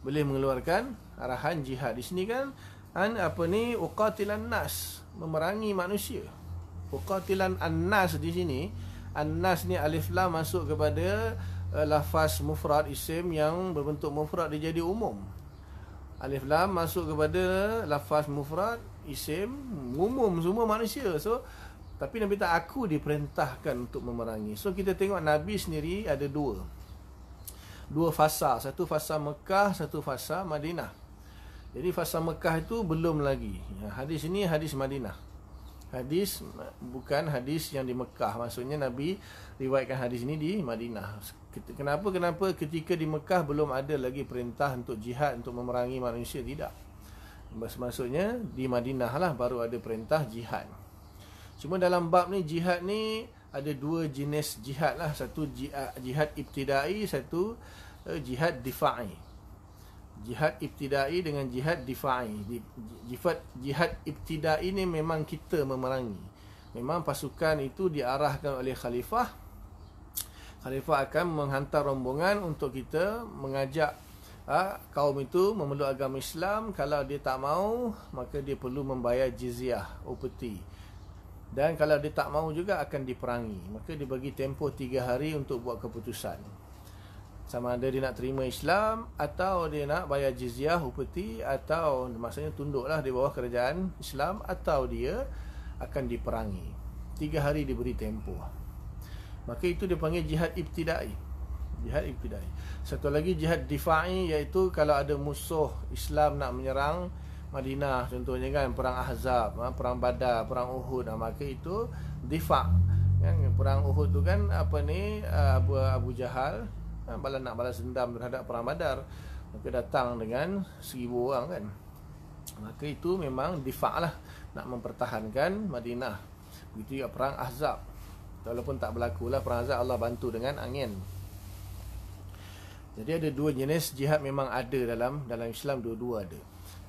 Boleh mengeluarkan arahan jihad. Di sini kan uqatilan nas, memerangi manusia. Uqatilan an-nas di sini, an-nas ni alif lam masuk kepada lafaz mufrad isim yang berbentuk mufrad, dia jadi umum. Alif lam masuk kepada lafaz mufrad isim umum, semua manusia. So tapi Nabi tak aku diperintahkan untuk memerangi. So kita tengok Nabi sendiri ada dua fasa. Satu fasa Mekah, satu fasa Madinah. Jadi fasa Mekah itu belum lagi. Hadis ini hadis Madinah. Hadis bukan hadis yang di Mekah. Maksudnya Nabi riwayatkan hadis ini di Madinah. Kenapa ketika di Mekah belum ada lagi perintah untuk jihad, untuk memerangi manusia? Tidak. Maksudnya di Madinah lah baru ada perintah jihad. Cuma dalam bab ni, jihad ni ada dua jenis jihad lah. Satu jihad ibtidai, satu jihad difa'i. Jihad ibtidai dengan jihad difa'i. Jihad ibtidai ni memang kita memerangi. Memang pasukan itu diarahkan oleh khalifah. Khalifah akan menghantar rombongan untuk kita mengajak kaum itu memeluk agama Islam. Kalau dia tak mau, maka dia perlu membayar jizyah, upeti. Dan kalau dia tak mau juga akan diperangi. Maka dia bagi tempoh 3 hari untuk buat keputusan. Sama ada dia nak terima Islam, atau dia nak bayar jizyah, upeti, atau maksudnya tunduklah di bawah kerajaan Islam, atau dia akan diperangi. 3 hari diberi tempoh. Maka itu dipanggil jihad ibtidai. Jihad ibtidai. Satu lagi jihad difa'i, iaitu kalau ada musuh Islam nak menyerang Madinah, contohnya kan perang Ahzab, perang Badar, perang Uhud, maka itu difa'. Kan perang Uhud tu kan Abu Jahal nak balas dendam terhadap perang Badar, maka datang dengan 1000 orang kan. Maka itu memang difa' lah, nak mempertahankan Madinah. Begitu juga perang Ahzab. Walaupun tak berlakulah perang Ahzab, Allah bantu dengan angin. Jadi ada dua jenis jihad memang ada dalam Islam, dua-dua ada.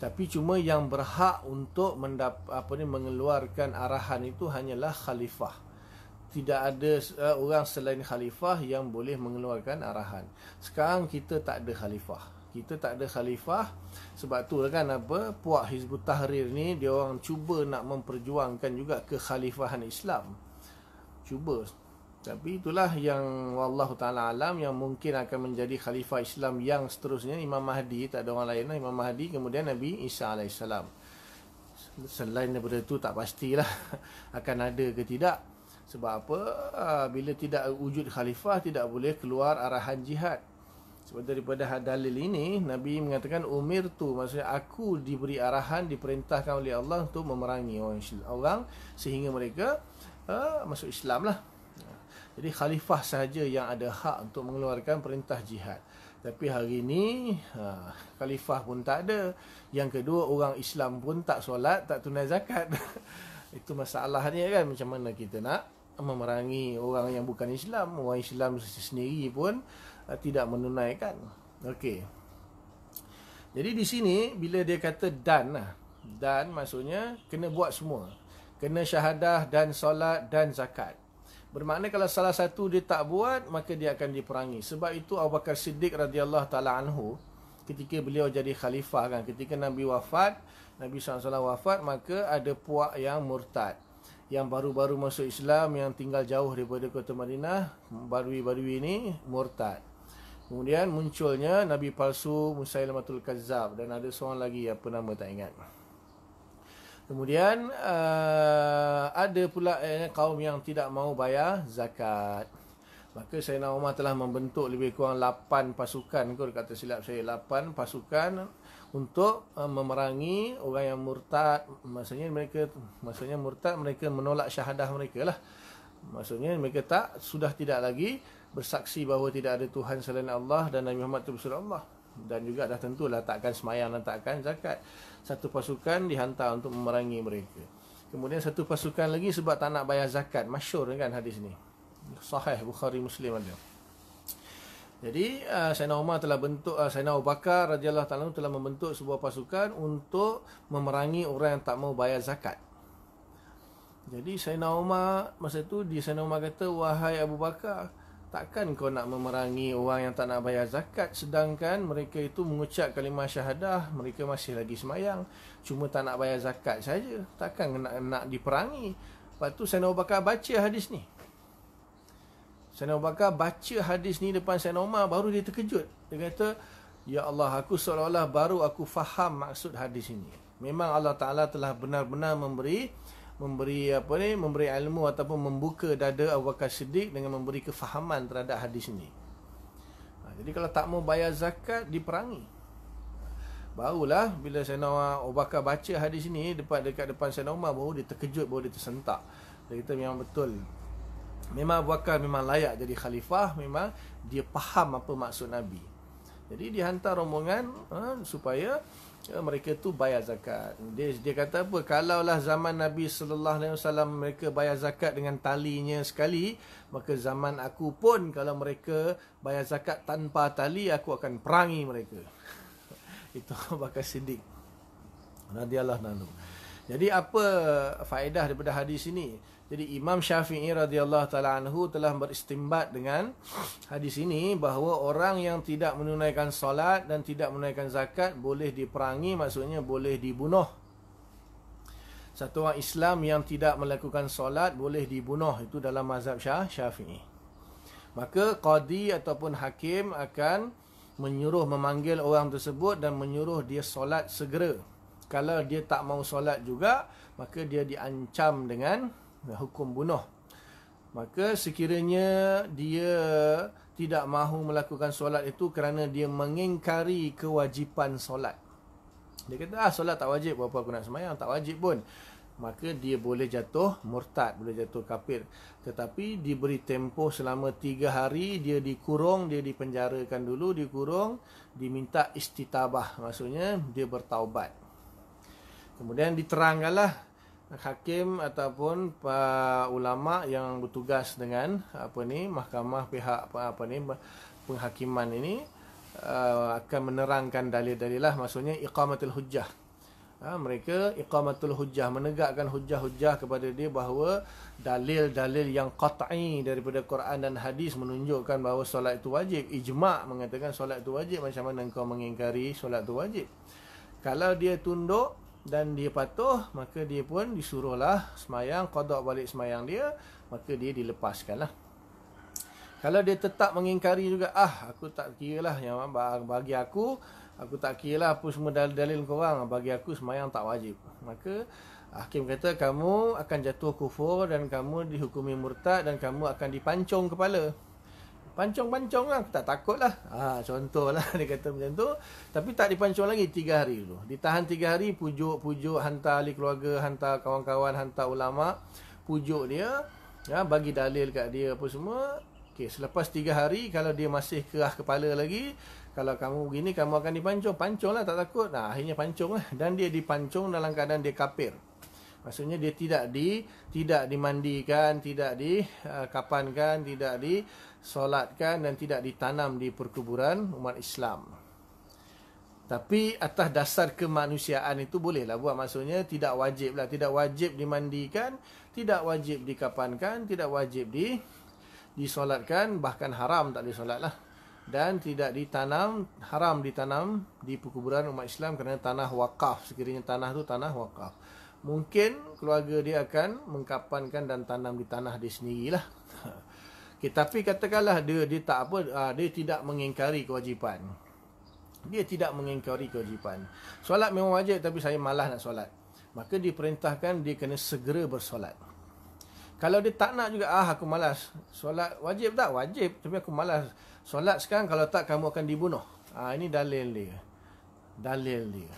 Tapi cuma yang berhak untuk mengeluarkan arahan itu hanyalah khalifah. Tidak ada orang selain khalifah yang boleh mengeluarkan arahan. Sekarang kita tak ada khalifah. Kita tak ada khalifah. Sebab tu kan puak Hizbut Tahrir ni, dia orang cuba nak memperjuangkan juga kekhalifahan Islam. Cuba. Tapi itulah yang wallahu ta'ala alam, yang mungkin akan menjadi khalifah Islam yang seterusnya Imam Mahdi. Tak ada orang lain lah, Imam Mahdi, kemudian Nabi Isa AS. Selain daripada itu tak pastilah akan ada ke tidak. Sebab apa? Bila tidak wujud khalifah, tidak boleh keluar arahan jihad. Sebab daripada dalil ini Nabi mengatakan umirtu, maksudnya aku diberi arahan, diperintahkan oleh Allah untuk memerangi orang sehingga mereka masuk Islam lah. Jadi khalifah sahaja yang ada hak untuk mengeluarkan perintah jihad. Tapi hari ini khalifah pun tak ada. Yang kedua, orang Islam pun tak solat, tak tunai zakat. Itu masalahnya kan. Macam mana kita nak memerangi orang yang bukan Islam? Orang Islam sendiri pun tidak menunaikan. Okey. Jadi di sini bila dia kata dan maksudnya kena buat semua. Kena syahadah dan solat dan zakat. Bermakna kalau salah satu dia tak buat, maka dia akan diperangi. Sebab itu Abu Bakar Siddiq radhiyallahu taala anhu, ketika beliau jadi khalifah kan, ketika Nabi wafat, Nabi SAW wafat, maka ada puak yang murtad, yang baru-baru masuk Islam, yang tinggal jauh daripada kota Madinah, badui-badui ini murtad. Kemudian munculnya Nabi palsu Musailamatul Kazzab, dan ada seorang lagi, apa nama tak ingat. Kemudian ada pula kaum yang tidak mau bayar zakat. Maka Sayyidina Umar telah membentuk lebih kurang 8 pasukan, kot kata silap saya, 8 pasukan untuk memerangi orang yang murtad. Maksudnya murtad, mereka menolak syahadah mereka lah. Maksudnya mereka sudah tidak lagi bersaksi bahawa tidak ada Tuhan selain Allah dan Nabi Muhammad itu Rasulullah. Dan juga dah tentulah takkan semayang dan takkan zakat. Satu pasukan dihantar untuk memerangi mereka. Kemudian satu pasukan lagi sebab tak nak bayar zakat. Masyhur kan hadis ni, Sahih Bukhari Muslim ada. Jadi Sayyidina Umar telah bentuk, Sayyidina Abu Bakar radhiyallahu ta'ala telah membentuk sebuah pasukan untuk memerangi orang yang tak mau bayar zakat. Jadi Sayyidina Umar masa tu, Sayyidina Umar kata, wahai Abu Bakar, Takkan kau nak memerangi orang yang tak nak bayar zakat, sedangkan mereka itu mengucap kalimah syahadah, mereka masih lagi semayang, cuma tak nak bayar zakat saja. Takkan nak diperangi. Lepas tu Sayyidina Abu Bakar baca hadis ni. Sayyidina Abu Bakar baca hadis ni depan Sayyidina Umar, baru dia terkejut. Dia kata, ya Allah, aku seolah-olah baru aku faham maksud hadis ini. Memang Allah Ta'ala telah benar-benar memberi ilmu ataupun membuka dada Abu Bakar Siddiq dengan memberi kefahaman terhadap hadis ini. Jadi kalau tak mau bayar zakat, diperangi. Barulah bila Sayyidina Abu Bakar baca hadis ini dekat depan Sayyidina Umar, baru dia terkejut, baru dia tersentak. Dia kata memang betul. Memang Abu Bakar memang layak jadi khalifah, memang dia faham apa maksud Nabi. Jadi dia hantar rombongan supaya mereka tu bayar zakat. Dia kata apa? Kalaulah zaman Nabi sallallahu alaihi wasallam mereka bayar zakat dengan talinya sekali, maka zaman aku pun kalau mereka bayar zakat tanpa tali, aku akan perangi mereka. Itu Abu Bakar Siddiq radhiyallahu anhu. Jadi apa faedah daripada hadis ini? Jadi Imam Syafi'i radhiyallahu taala anhu telah beristimbat dengan hadis ini bahawa orang yang tidak menunaikan solat dan tidak menunaikan zakat boleh diperangi, maksudnya boleh dibunuh. Satu orang Islam yang tidak melakukan solat boleh dibunuh, itu dalam mazhab Syafi'i. Maka qadi ataupun hakim akan memanggil orang tersebut dan menyuruh dia solat segera. Kalau dia tak mau solat juga, maka dia diancam dengan hukum bunuh. Maka sekiranya dia tidak mahu melakukan solat itu kerana dia mengingkari kewajipan solat, dia kata solat tak wajib, berapa aku nak semayang, tak wajib pun, maka dia boleh jatuh murtad, boleh jatuh kafir. Tetapi diberi tempoh selama 3 hari, dia dikurung, dia dipenjarakan dulu, dikurung, diminta istitabah, maksudnya dia bertaubat. Kemudian diterangkanlah hakim ataupun ulama yang bertugas dengan mahkamah pihak penghakiman ini akan menerangkan dalil-dalil lah, maksudnya iqamatul hujjah. Mereka iqamatul hujjah, menegakkan hujjah-hujjah kepada dia bahawa dalil-dalil yang qat'i daripada Quran dan hadis menunjukkan bahawa solat itu wajib. Ijma' mengatakan solat itu wajib, macam mana engkau mengingkari solat itu wajib? Kalau dia tunduk dan dia patuh, maka dia pun disuruhlah semayang, qada balik semayang dia, maka dia dilepaskanlah. Kalau dia tetap mengingkari juga, aku tak kira lah, yang bagi aku tak kira lah apa semua dalil-dalil korang, bagi aku semayang tak wajib, maka hakim kata kamu akan jatuh kufur dan kamu dihukumi murtad dan kamu akan dipancung kepala. Pancung-pancung lah, aku tak takut lah. Contohlah dia kata macam tu. Tapi tak dipancung lagi 3 hari dulu. Ditahan 3 hari, pujuk-pujuk, hantar ahli keluarga, hantar kawan-kawan, hantar ulama, pujuk dia, bagi dalil kat dia apa semua. Okey, selepas 3 hari, kalau dia masih kerah kepala lagi, kalau kamu begini, kamu akan dipancung. Pancung lah, tak takut. Akhirnya pancung lah. Dan dia dipancung dalam keadaan dia kafir. Maksudnya dia tidak dimandikan, tidak dikapankan, tidak disolatkan dan tidak ditanam di perkuburan umat Islam. Tapi atas dasar kemanusiaan itu bolehlah buat, maksudnya tidak wajib lah, tidak wajib dimandikan, tidak wajib dikapankan, tidak wajib disolatkan, bahkan haram tak disolat lah. Dan tidak ditanam, haram ditanam di perkuburan umat Islam kerana tanah wakaf, sekiranya tanah tu tanah wakaf. Mungkin keluarga dia akan mengkapankan dan tanam di tanah dia sendirilah. Okay, tapi katakanlah dia tak dia tidak mengingkari kewajipan. Dia tidak mengingkari kewajipan. Solat memang wajib tapi saya malas nak solat. Maka diperintahkan dia kena segera bersolat. Kalau dia tak nak juga, aku malas. Solat wajib tak? Wajib, tapi aku malas. Solat sekarang, kalau tak kamu akan dibunuh. Ini dalil dia. Dalil dia.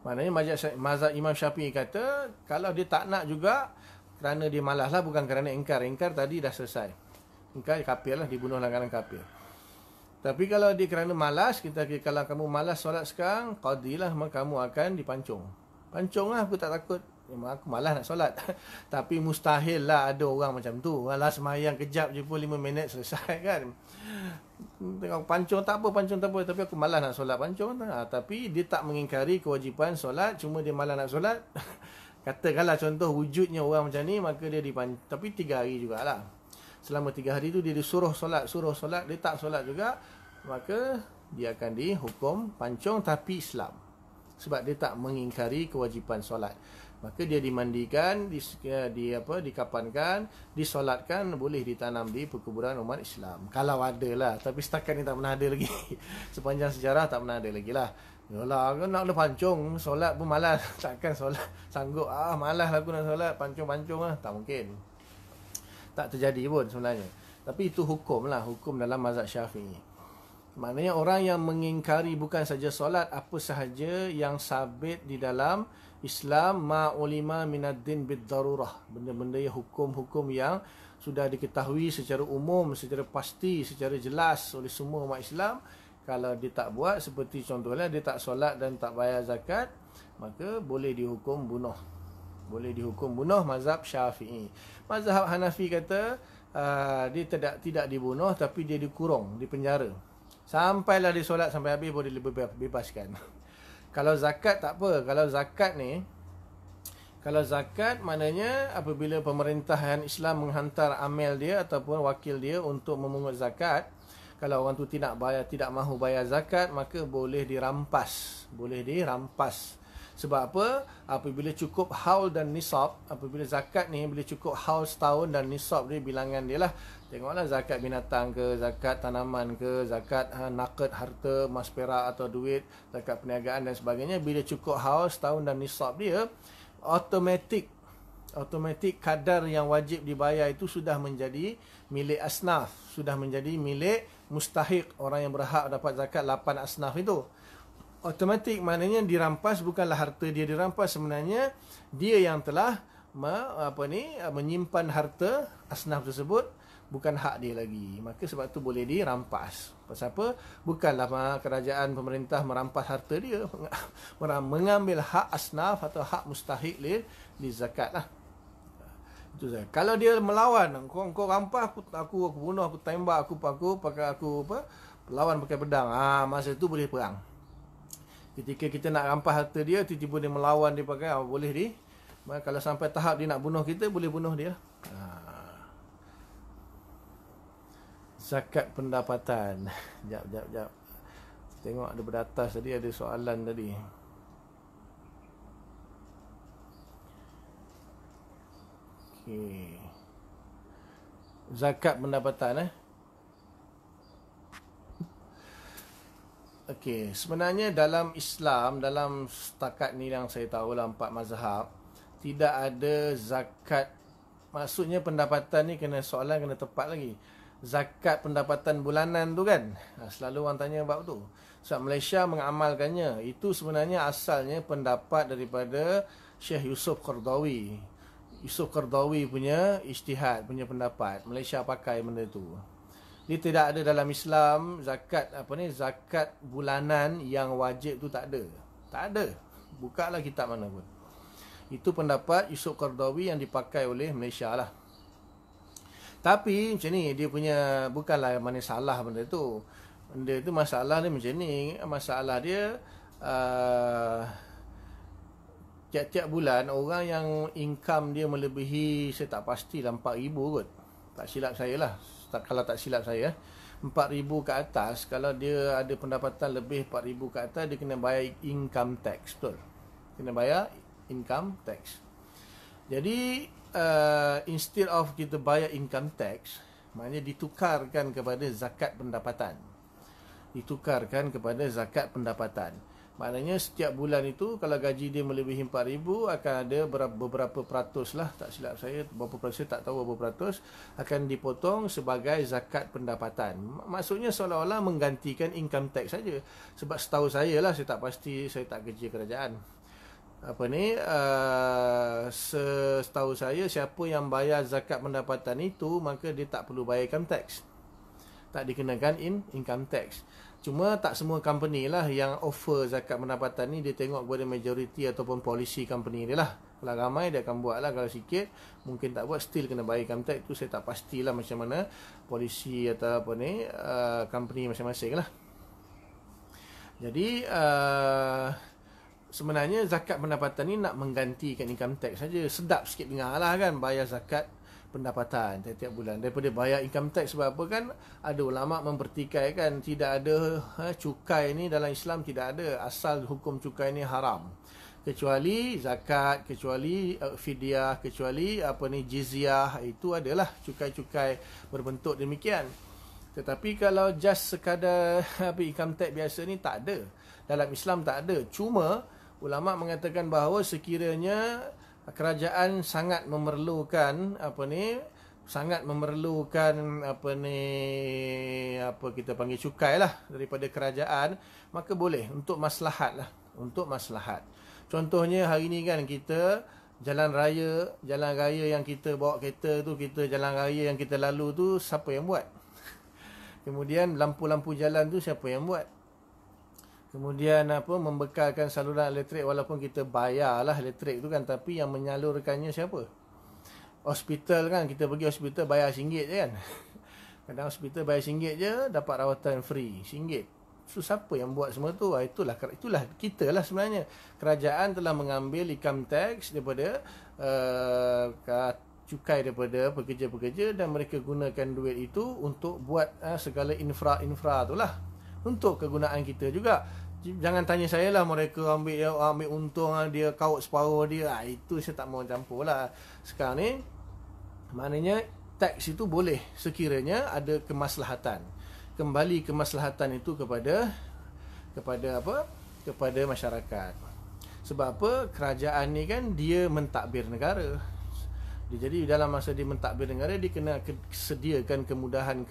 Maknanya mazhab Imam Syafi'i kata, kalau dia tak nak juga, kerana dia malas lah, bukan kerana ingkar. Ingkar tadi dah selesai. Ingkar kafir lah, dibunuhlah kerana kafir. Tapi kalau dia kerana malas, kalau kamu malas solat sekarang, qadilah, maka kamu akan dipancung. Pancung lah, aku tak takut. Memang aku malas nak solat. Tapi mustahil lah ada orang macam tu. Alah, semayang kejap je pun 5 minit selesai kan. Tengok pancung tak apa, tapi aku malas nak solat, pancung. Tapi dia tak mengingkari kewajipan solat, cuma dia malas nak solat. Katakanlah contoh wujudnya orang macam ni, maka dia dipancung. Tapi 3 hari jugalah. selama 3 hari itu dia disuruh solat, dia tak solat juga, maka dia akan dihukum pancung tapi Islam. Sebab dia tak mengingkari kewajipan solat. Maka dia dimandikan, dikapankan, disolatkan, boleh ditanam di perkuburan umat Islam. Kalau ada lah. Tapi setakat ni tak pernah ada lagi. Sepanjang sejarah tak pernah ada lagi lah. Yalah, aku nak ada pancung, solat pun malas. Takkan solat sanggup. Malas aku nak solat, pancung-pancung lah. Tak mungkin. Tak terjadi pun sebenarnya. Tapi itu hukum lah. Hukum dalam mazhab Syafi'i. Maknanya orang yang mengingkari bukan saja solat, apa sahaja yang sabit di dalam Islam, ma'ulima minaddin bid-darurah. Benda-benda yang hukum-hukum yang sudah diketahui secara umum, secara pasti, secara jelas oleh semua umat Islam. Kalau dia tak buat, seperti contohnya dia tak solat dan tak bayar zakat, maka boleh dihukum bunuh. Boleh dihukum bunuh mazhab Syafi'i. Mazhab Hanafi kata dia tidak dibunuh, tapi dia dikurung, dipenjara. Sampailah dia solat sampai habis boleh bebaskan. Kalau zakat tak apa. Kalau zakat maknanya apabila pemerintahan Islam menghantar amil dia ataupun wakil dia untuk memungut zakat, kalau orang tu tidak mahu bayar zakat, maka boleh dirampas. Sebab apa? Apabila cukup haul dan nisab, apabila zakat ni bila cukup haul setahun dan nisab dia, bilangan dia lah. Tengoklah zakat binatang ke, zakat tanaman ke, zakat naqd harta, emas perak atau duit, zakat perniagaan dan sebagainya. Bila cukup haul setahun dan nisab dia, automatik kadar yang wajib dibayar itu sudah menjadi milik asnaf, sudah menjadi milik mustahik, orang yang berhak dapat zakat 8 asnaf itu. Automatik maknanya dirampas, bukanlah harta dia dirampas, sebenarnya dia yang telah menyimpan harta asnaf tersebut, bukan hak dia lagi. Maka sebab tu boleh dirampas. Pasal apa? Bukanlah kerajaan pemerintah merampas harta dia, mengambil hak asnaf atau hak mustahik li zakat lah. Itu saja. Kalau dia melawan, kau rampas aku bunuh, aku tembak, aku lawan pakai pedang. Masa itu boleh perang. Ketika kita nak rampas harta dia, tiba-tiba dia melawan, dia pakai, boleh kalau sampai tahap dia nak bunuh kita, boleh bunuh dia. Zakat pendapatan. Jap. Tengok ada beratas tadi, ada soalan tadi. Okey. Zakat pendapatan Okey, sebenarnya dalam Islam, dalam setakat ni yang saya tahu lah 4 mazhab, tidak ada zakat. Maksudnya pendapatan ni soalan kena tepat lagi. Zakat pendapatan bulanan tu kan, selalu orang tanya bab tu. Sebab Malaysia mengamalkannya. Itu sebenarnya asalnya pendapat daripada Syekh Yusuf Qardawi. Yusuf Qardawi punya ijtihad, punya pendapat. Malaysia pakai benda tu. Dia tidak ada dalam Islam zakat zakat bulanan yang wajib tu tak ada. Tak ada. Bukalah kitab mana pun. Itu pendapat Yusuf Qardawi yang dipakai oleh Malaysia lah. Tapi macam ni, dia punya bukanlah mana salah benda tu. Benda tu masalah dia macam ni. Masalah dia tiap-tiap bulan orang yang income dia melebihi, saya tak pastilah 4,000 kot. Tak silap saya lah. Kalau tak silap saya 4,000 ke atas, kalau dia ada pendapatan lebih 4,000 ke atas, dia kena bayar income tax. Betul? Kena bayar income tax. Jadi instead of kita bayar income tax, maknanya ditukarkan kepada zakat pendapatan. Ditukarkan kepada zakat pendapatan. Maknanya setiap bulan itu, kalau gaji dia melebihi 4,000, akan ada beberapa peratus lah, tak silap saya, berapa peratus, tak tahu berapa peratus, akan dipotong sebagai zakat pendapatan. Maksudnya seolah-olah menggantikan income tax saja. Sebab setahu saya lah, saya tak pasti, saya tak kerja kerajaan. Setahu saya, siapa yang bayar zakat pendapatan itu, maka dia tak perlu bayar income tax. Tak dikenakan income tax. Cuma tak semua company lah yang offer zakat pendapatan ni, dia tengok kepada majority ataupun policy company dia lah. Kalau ramai dia akan buat lah, kalau sikit mungkin tak buat, still kena bayar income tax. Tu saya tak pastilah macam mana policy atau company masing-masing lah. Jadi sebenarnya zakat pendapatan ni nak menggantikan income tax saja. Sedap sikit dengar lah kan, bayar zakat pendapatan tiap-tiap bulan daripada bayar income tax. Sebab apa kan, ada ulama mempertikaikan tidak ada cukai ni dalam Islam, tidak ada, asal hukum cukai ni haram, kecuali zakat, kecuali fidyah, kecuali jizyah, itu adalah cukai-cukai berbentuk demikian. Tetapi kalau just sekadar income tax biasa ni tak ada. Dalam Islam tak ada. Cuma ulama mengatakan bahawa sekiranya kerajaan sangat memerlukan kita panggil cukai lah daripada kerajaan, maka boleh untuk maslahat lah, untuk maslahat. Contohnya hari ni kan kita jalan raya yang kita bawa kereta tu, jalan raya yang kita lalu tu siapa yang buat? Kemudian lampu-lampu jalan tu siapa yang buat? Kemudian membekalkan saluran elektrik, walaupun kita bayarlah elektrik tu kan, tapi yang menyalurkannya siapa? Hospital kan, kita pergi hospital bayar RM1 je kan. Kadang hospital bayar RM1 je, dapat rawatan free RM1. So siapa yang buat semua tu? Itulah kita lah sebenarnya. Kerajaan telah mengambil income tax daripada cukai daripada pekerja-pekerja, dan mereka gunakan duit itu untuk buat segala infra tu lah, untuk kegunaan kita juga. Jangan tanya saya lah, mereka ambil untung, dia kaut separuh dia. Itu saya tak mau campur lah. Sekarang ni maknanya tax itu boleh sekiranya ada kemaslahatan. Kembali kemaslahatan itu kepada masyarakat. Sebab apa? Kerajaan ni kan dia mentadbir negara. Jadi dalam masa dia mentadbir negara, dia kena sediakan kemudahan.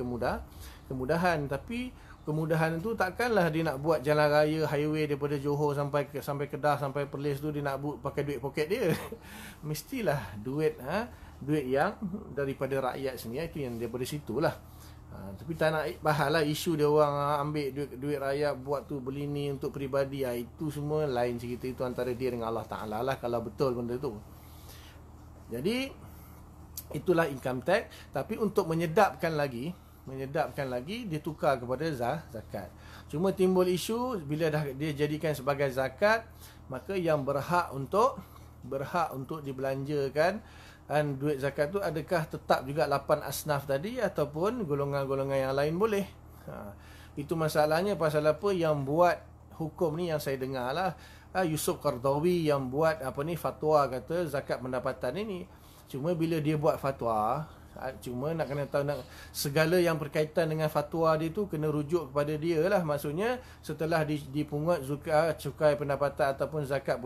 Tapi kemudahan tu takkanlah dia nak buat jalan raya, highway daripada Johor sampai Kedah, sampai Perlis tu dia nak buat pakai duit poket dia. Mestilah duit yang daripada rakyat sendiri, itu yang daripada situlah. Tapi tak nak bahas lah isu dia orang ambil duit rakyat buat tu, beli ni untuk peribadi. Itu semua lain cerita, itu antara dia dengan Allah Ta'ala lah, kalau betul benda tu. Jadi itulah income tax. Tapi untuk menyedapkan lagi dia tukar kepada zakat. Cuma timbul isu bila dah dia jadikan sebagai zakat, maka yang berhak untuk dibelanjakan dan duit zakat tu, adakah tetap juga 8 asnaf tadi ataupun golongan-golongan yang lain boleh? Itu masalahnya. Pasal apa yang buat hukum ni, yang saya dengar lah, Yusuf Qaradawi yang buat fatwa kata zakat pendapatan ini. Cuma bila dia buat fatwa, cuma nak kena tahu, segala yang berkaitan dengan fatwa dia tu kena rujuk kepada dia lah. Maksudnya setelah dipungut cukai pendapatan ataupun zakat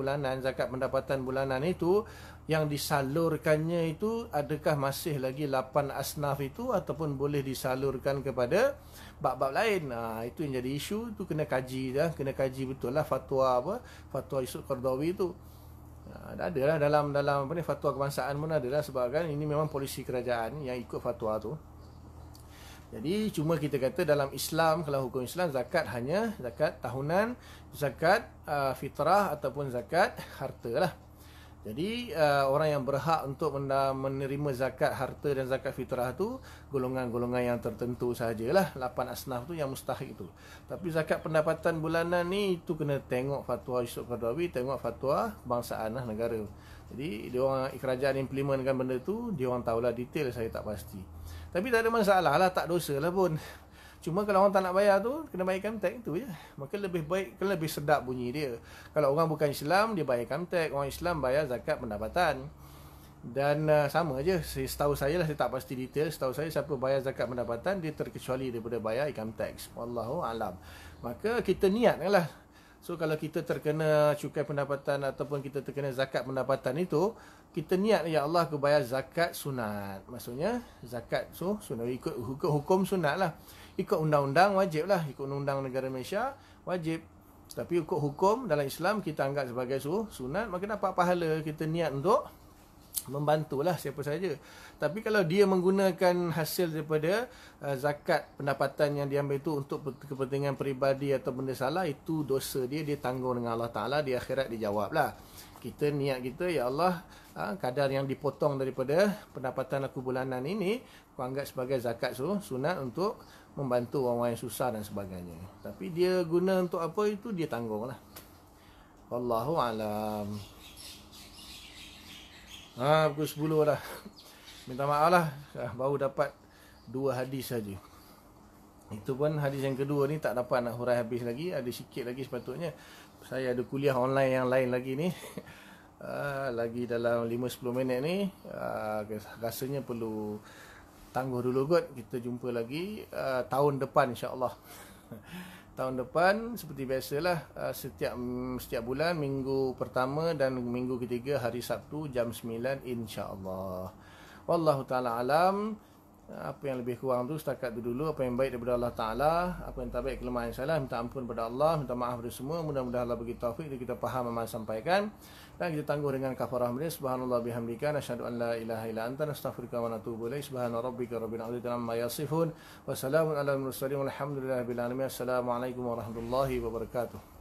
pendapatan bulanan itu, yang disalurkannya itu adakah masih lagi 8 asnaf itu ataupun boleh disalurkan kepada bab-bab lain. Itu yang jadi isu. Itu kena kaji betul lah fatwa Yusuf Qaradawi itu. Ada lah dalam fatwa kebangsaan pun ada lah, sebab kan ini memang polisi kerajaan yang ikut fatwa tu. Jadi cuma kita kata dalam Islam, kalau hukum Islam, zakat hanya zakat tahunan, zakat fitrah ataupun zakat harta lah. Jadi orang yang berhak untuk menerima zakat harta dan zakat fitrah tu golongan-golongan yang tertentu sahajalah, 8 asnaf tu yang mustahik tu. Tapi zakat pendapatan bulanan ni, itu kena tengok fatwa Yusuf Qaradawi, tengok fatwa kebangsaan lah, negara. Jadi dia orang kerajaan implementkan benda tu, dia orang tahulah detail, saya tak pasti. Tapi tak ada masalah lah, tak dosa lah pun. Cuma kalau orang tak nak bayar tu, kena bayar income tax tu je. Maka lebih baik, lebih sedap bunyi dia. Kalau orang bukan Islam, dia bayar income tax. Orang Islam bayar zakat pendapatan. Dan sama je, setahu saya lah, saya tak pasti detail. Setahu saya, siapa bayar zakat pendapatan, dia terkecuali daripada bayar income tax. Wallahu alam. Maka kita niatlah. So kalau kita terkena cukai pendapatan ataupun kita terkena zakat pendapatan itu, kita niat, ya Allah, aku bayar zakat sunat. Maksudnya zakat sunat, ikut hukum sunat lah. Ikut undang-undang wajib lah. Ikut undang negara Malaysia wajib. Tapi ikut hukum dalam Islam kita anggap sebagai sunat, maka dapat pahala. Kita niat untuk membantulah siapa saja. Tapi kalau dia menggunakan hasil daripada zakat pendapatan yang diambil itu untuk kepentingan peribadi atau benda salah, itu dosa dia tanggung dengan Allah Ta'ala. Di akhirat dijawab lah. Kita niat kita, ya Allah, kadar yang dipotong daripada pendapatan aku bulanan ini, aku anggap sebagai zakat sunat untuk membantu orang-orang yang susah dan sebagainya. Tapi dia guna untuk apa, itu dia tanggung lah. Wallahu alam. Pukul 10 dah. minta maaf lah, baru dapat 2 hadis saja. Itu pun hadis yang kedua ni tak dapat nak hurai habis lagi. Ada sikit lagi sepatutnya. Saya ada kuliah online yang lain lagi ni. Lagi dalam 5-10 minit ni. Rasanya perlu tangguh dulu kot. Kita jumpa lagi tahun depan insya-Allah. Tahun depan seperti biasalah, setiap bulan minggu pertama dan minggu ketiga hari Sabtu jam 9 insya-Allah. Wallahu taala alam. Apa yang lebih kurang tu setakat tu dulu. Apa yang baik daripada Allah Ta'ala, apa yang tak baik kelemahan salah, minta ampun pada Allah, minta maaf pada semua. Mudah-mudahan Allah bagi taufik dan kita faham apa yang sampaikan, dan kita tangguh dengan kafarah majlis. Subhanallah bihamdika, nasyhadu an la ilaha illa anta, nastaghfiruka wa natubu ilaik. Subhana rabbika rabbil izzati amma yasifun, wa salamun alal mursalin, walhamdulillahi rabbil alamin. Assalamualaikum warahmatullahi wabarakatuh.